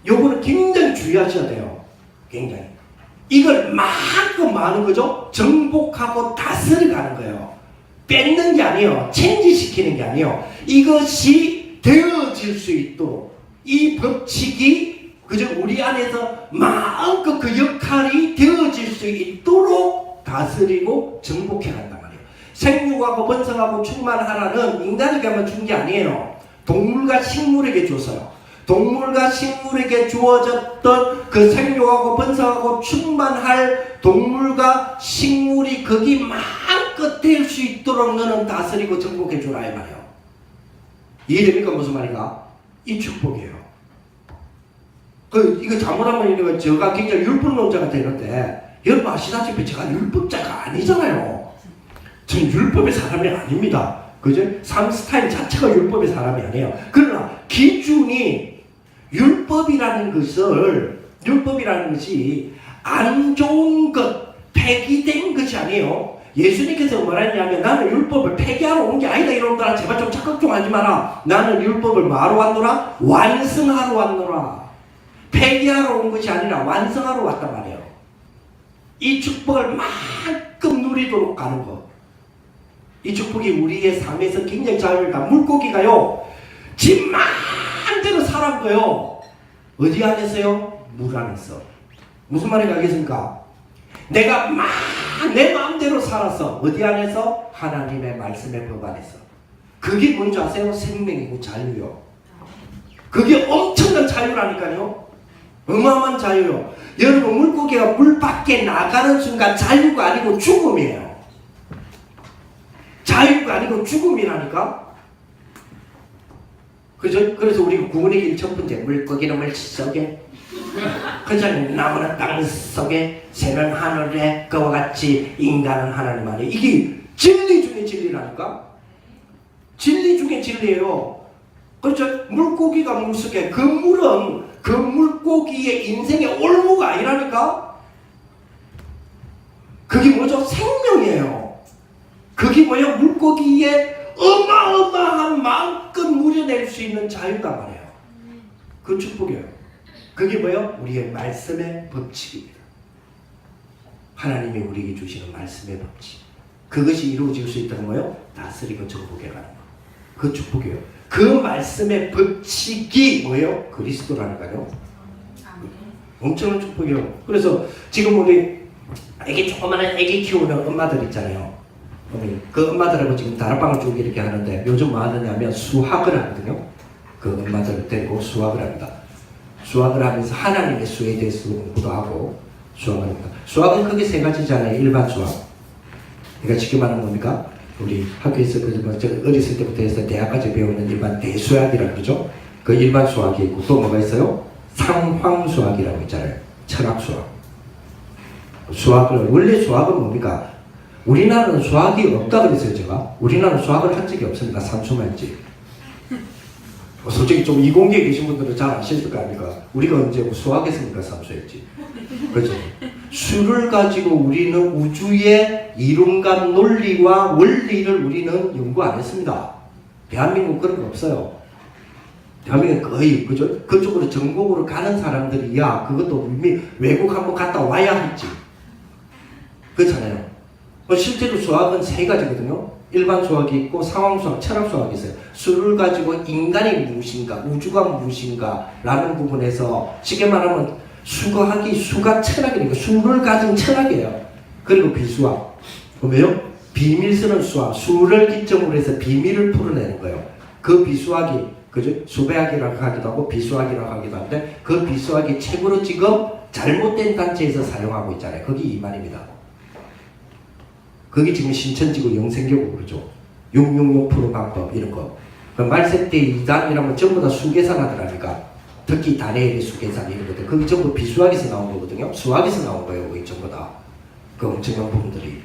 요거는 굉장히 주의하셔야 돼요. 굉장히. 이걸 만큼 많은 거죠. 정복하고 다스려가는 거예요. 뺏는 게 아니에요. 체인지시키는 게 아니에요. 이것이 되어질 수 있도록 이 법칙이 그저 우리 안에서 마음껏 그 역할이 되어질 수 있도록 다스리고 정복해 간단 말이에요. 생육하고 번성하고 충만하라는 인간에게만 준 게 아니에요. 동물과 식물에게 줬어요. 동물과 식물에게 주어졌던 그 생육하고 번성하고 충만할 동물과 식물이 거기 마음껏 될 수 있도록 너는 다스리고 정복해 주라 이 말이에요. 이해됩니까? 무슨 말인가? 이 축복이에요. 이거 잘못하면 이거 제가 굉장히 율법론자가 되는데, 여러분 아시다시피 제가 율법자가 아니잖아요. 저는 율법의 사람이 아닙니다. 그죠? 삶 스타일 자체가 율법의 사람이 아니에요. 그러나 기준이 율법이라는 것이 안 좋은 것, 폐기된 것이 아니에요. 예수님께서 뭐라 했냐면 나는 율법을 폐기하러 온 게 아니다 이놈들아. 제발 좀 착각 좀 하지 마라. 나는 율법을 뭐하러 왔노라? 완성하러 왔노라. 폐기하러 온 것이 아니라 완성하러 왔단 말이에요. 이 축복을 만큼 누리도록 가는 것. 이 축복이 우리의 삶에서 굉장히 자유롭다. 물고기가요, 지 마음대로 살았 거요. 어디 안에서요? 물 안에서. 무슨 말인지 알겠습니까? 내가 내 마음대로 살았어. 어디 안에서? 하나님의 말씀의 법 안에서. 그게 뭔지 아세요? 생명이고 자유요. 그게 엄청난 자유라니까요. 어마어마한 자유요. 여러분 물고기가 물 밖에 나가는 순간 자유가 아니고 죽음이에요. 자유가 아니고 아니고 죽음이라니까. 그죠? 그래서 우리 구원의 길 첫 번째, 물고기는 물 속에, 그자는 나무는 땅 속에, 새는 하늘에, 그와 같이 인간은 하나님 안에. 이게 진리 중에 진리라니까. 진리 중에 진리예요. 그렇죠? 물고기가 물속에, 그 물은 그 물고기의 인생의 올무가 아니라니까. 그게 뭐죠? 생명이에요. 그게 뭐예요? 물고기의 어마어마한 만큼 누려낼 수 있는 자유가 말이에요. 그 축복이에요. 그게 뭐예요? 우리의 말씀의 법칙입니다. 하나님이 우리에게 주시는 말씀의 법칙. 그것이 이루어질 수 있다는 거예요? 다스리고 정복해 가는 거. 그 축복이에요. 그 말씀의 법칙이 뭐예요? 그리스도라니까요. 엄청난 축복이에요. 그래서 지금 우리 조그마한 애기 키우는 엄마들 있잖아요. 그 엄마들하고 지금 다락방을 쭉 이렇게 하는데 요즘 뭐 하느냐면 수학을 하거든요. 그 엄마들을 데리고 수학을 합니다. 수학을 하면서 하나님의 수에 대해서 공부도 하고 수학을 합니다. 수학은 크게 세 가지잖아요. 일반 수학. 그러니까 쉽게 말하면 뭡니까? 우리 학교에서 어렸을 때부터 해서 대학까지 배우는 일반 대수학이라고 그러죠. 그 일반 수학이 있고 또 뭐가 있어요? 상황수학이라고 있잖아요. 철학수학. 수학을, 원래 수학은 뭡니까? 우리나라는 수학이 없다 그랬어요, 제가. 우리나라는 수학을 한 적이 없습니다. 산수만 했지. 솔직히 좀 이공계에 계신 분들은 잘 아실 거 아닙니까? 우리가 언제 수학했습니까? 산수했지. 그렇죠? 수를 가지고 우리는 우주의 이론과 논리와 원리를 우리는 연구 안 했습니다. 대한민국 그런 거 없어요. 대한민국 거의, 그죠? 그쪽으로 전공으로 가는 사람들이야. 그것도 이미 외국 한번 갔다 와야 했지. 그렇잖아요. 실제로 수학은 세 가지거든요. 일반 수학이 있고 상황수학, 철학수학이 있어요. 수를 가지고 인간이 무엇인가, 우주가 무엇인가 라는 부분에서 쉽게 말하면 수가 철학이니까 수를 가진 철학이에요. 그리고 비수학. 왜요? 비밀스러운 수학, 수를 기점으로 해서 비밀을 풀어내는 거예요. 그 비수학이, 그죠? 수배학이라고 하기도 하고 비수학이라고 하기도 하는데 그 비수학이 최고로 지금 잘못된 단체에서 사용하고 있잖아요. 그게 이 말입니다. 그게 지금 신천지고 영생교고 그러죠. 666% 방법 이런 거. 말세대 2단이라면 전부 다 수계산 하더라니까. 특히 다니엘의 수계산 이런 것들. 그게 전부 비수학에서 나온 거거든요. 수학에서 나온 거예요. 거의 전부 다. 그 엄청난 부분들이.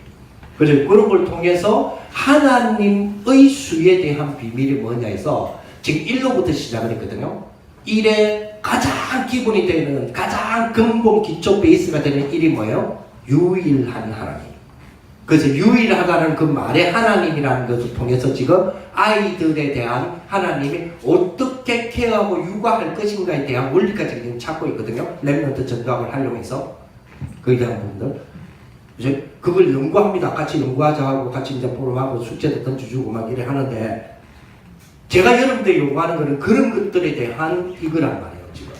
그래서 그런 걸 통해서 하나님의 수에 대한 비밀이 뭐냐 해서 지금 1로부터 시작을 했거든요. 1의 가장 기본이 되는 가장 근본 기초 베이스가 되는 1이 뭐예요? 유일한 하나님. 그래서 유일하다는 그 말의 하나님이라는 것을 통해서 지금 아이들에 대한 하나님이 어떻게 케어하고 육아할 것인가에 대한 원리까지 지금 찾고 있거든요. 렘넌트 전도학을 활용해서 그에 대한 부분들 이제 그걸 연구합니다. 같이 연구하자 하고 같이 이제 포럼하고 숙제도 던져주고 막 이래 하는데 제가 여러분들이 요구하는 거는 그런 것들에 대한 이거란 말이에요. 지금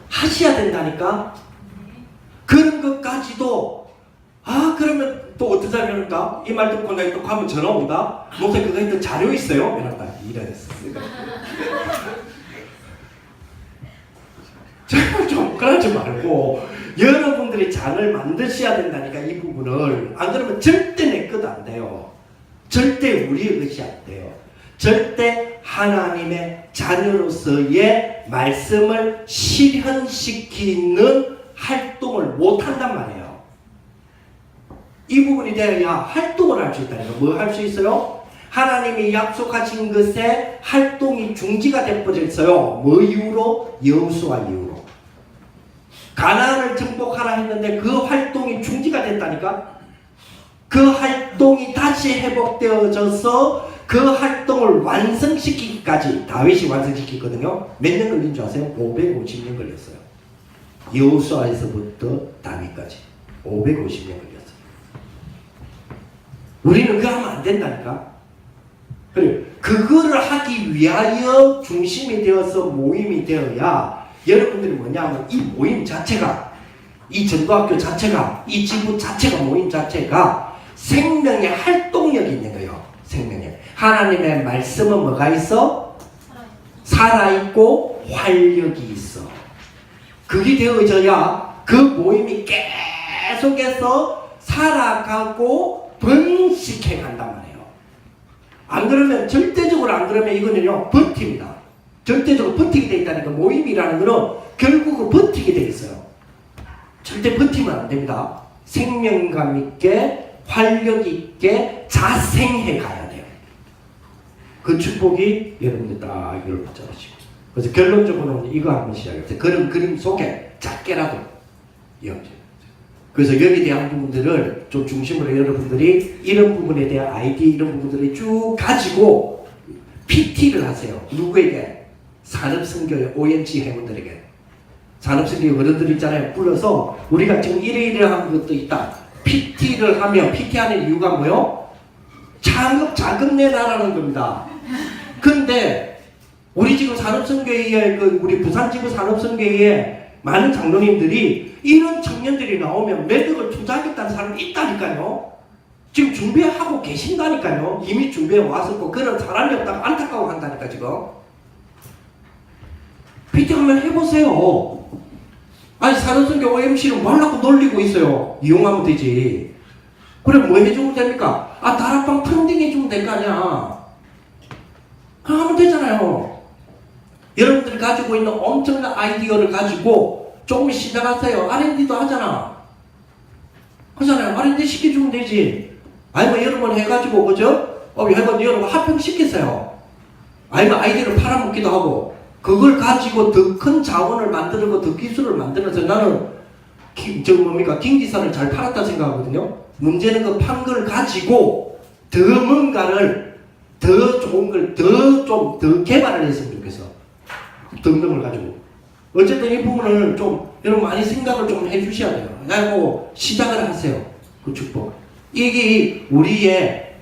하셔야 된다니까. 그런 것까지도 그러면 또 어떻게 하려니까? 이 말 듣고 내가 또 가면 전화 온다? 목사님 그거 했던 자료 있어요? 이런다. 이랬어. 제가 좀 그러지 말고 여러분들이 장을 만드셔야 된다니까 이 부분을. 안 그러면 절대 내 것 안 돼요. 절대 우리의 것이 안 돼요. 절대 하나님의 자녀로서의 말씀을 실현시키는 활동을 못한단 말이에요. 이 부분이 되어야 활동을 할 수 있다니까. 뭐 할 수 있어요? 하나님이 약속하신 것에 활동이 중지가 되어버렸어요. 뭐 이유로? 여호수아 이유로. 가나안을 정복하라 했는데 그 활동이 중지가 됐다니까. 그 활동이 다시 회복되어져서 그 활동을 완성시키기까지 다윗이 완성시켰거든요. 몇 년 걸린 줄 아세요? 550년 걸렸어요. 여호수아에서부터 다윗까지 550년 걸렸어요. 우리는 그거 하면 안 된다니까. 그래, 그거를 하기 위하여 중심이 되어서 모임이 되어야 여러분들이 뭐냐면 이 모임 자체가, 이 전도학교 자체가, 이 지부 자체가, 모임 자체가 생명의 활동력이 있는 거예요. 생명력. 하나님의 말씀은 뭐가 있어? 살아있고 활력이 있어. 그게 되어져야 그 모임이 계속해서 살아가고 번식해 간단 말이에요. 안 그러면 절대적으로 안 그러면 이거는요 버팁니다. 절대적으로 버티게 돼 있다니까. 모임이라는 거는 결국은 버티게 돼 있어요. 절대 버티면 안 됩니다. 생명감 있게 활력 있게 자생해 가야 돼요. 그 축복이 여러분들 딱 이걸 붙잡으시고. 그래서 결론적으로는 이거 한번 시작해보세요. 그런 그림 속에 작게라도 영접. 그래서 여기에 대한 부분들을 좀 중심으로 여러분들이 이런 부분에 대한 아이디 이런 부분들을 쭉 가지고 PT를 하세요. 누구에게? 산업선교회 OMG 회원들에게. 산업선교회 어른들 있잖아요. 불러서 우리가 지금 이러이러한 것도 있다. PT를 하면 PT하는 이유가 뭐요? 창업 자금 내라라는 겁니다. 근데 우리 지금 산업선교회에 우리 부산지구 산업선교회에 많은 장로님들이 이런 청년들이 나오면 매덕을 투자하겠다는 사람이 있다니까요. 지금 준비하고 계신다니까요. 이미 준비해 왔었고 그런 사람이 없다고 안타까워 한다니까 지금. PT 한번 해보세요. 아니 산업선교 OMC는 뭐 하려고 놀리고 있어요. 이용하면 되지. 그래 뭐 해주면 됩니까? 아 다락방 펀딩 해주면 될 거 아니야. 그럼 하면 되잖아요. 여러분들이 가지고 있는 엄청난 아이디어를 가지고 조금 시작하세요. R&D도 하잖아. 하잖아요. R&D 시켜주면 되지. 아니면 여러분 해가지고 그죠? 해가지고 여러분 합병시키세요. 아니면 아이디어를 팔아먹기도 하고 그걸 가지고 더 큰 자원을 만들고 더 기술을 만들어서 나는 김지사를 잘 팔았다 생각하거든요. 문제는 그 판 걸 가지고 더 뭔가를 더 좋은 걸 더 개발을 했으면 좋겠어. 등등을 가지고. 어쨌든 이 부분을 좀 여러분 많이 생각을 좀 해주셔야 돼요. 그리고 시작을 하세요. 그 축복. 이게 우리의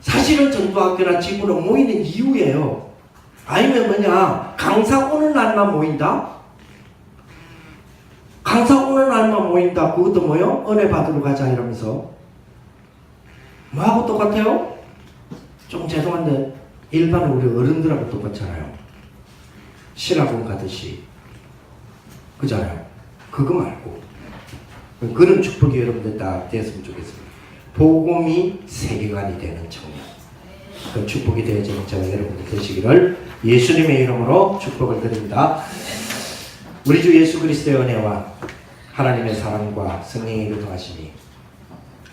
사실은 전도학교나 지구는 모이는 이유예요. 아니면 뭐냐 강사 오는 날만 모인다? 강사 오는 날만 모인다. 그것도 뭐요? 은혜 받으러 가자 이러면서 뭐하고 똑같아요? 좀 죄송한데 일반 우리 어른들하고 똑같잖아요. 신학원 가듯이. 그잖아요. 그거 말고 그런 축복이 여러분들 다 됐으면 좋겠습니다. 복음이 세계관이 되는 청년. 그 축복이 되어지는 저와 여러분들 되시기를 예수님의 이름으로 축복을 드립니다. 우리 주 예수 그리스도의 은혜와 하나님의 사랑과 성령의 교통하심이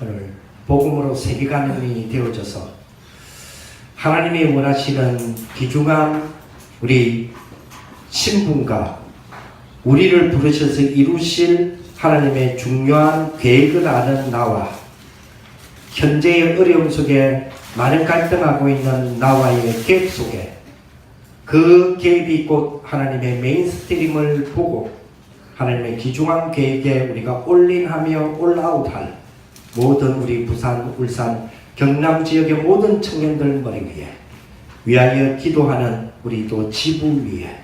오늘 복음으로 세계관이 되어져서 하나님이 원하시는 귀중한 우리 신분과 우리를 부르셔서 이루실 하나님의 중요한 계획을 아는 나와 현재의 어려움 속에 많은 갈등하고 있는 나와의 갭 속에 그 갭이 곧 하나님의 메인스트림을 보고 하나님의 귀중한 계획에 우리가 올인하며 올아웃할 모든 우리 부산, 울산, 경남 지역의 모든 청년들 머리 위에 위하여 기도하는 우리 또 지부 위에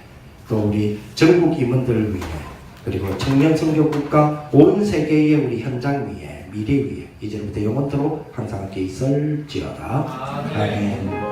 또 우리 전국 임원들을 위해 그리고 청년 선교국가 온 세계의 우리 현장 위에 미래 위에 이제부터 영원토록 항상 함께 있을지어다. 아멘.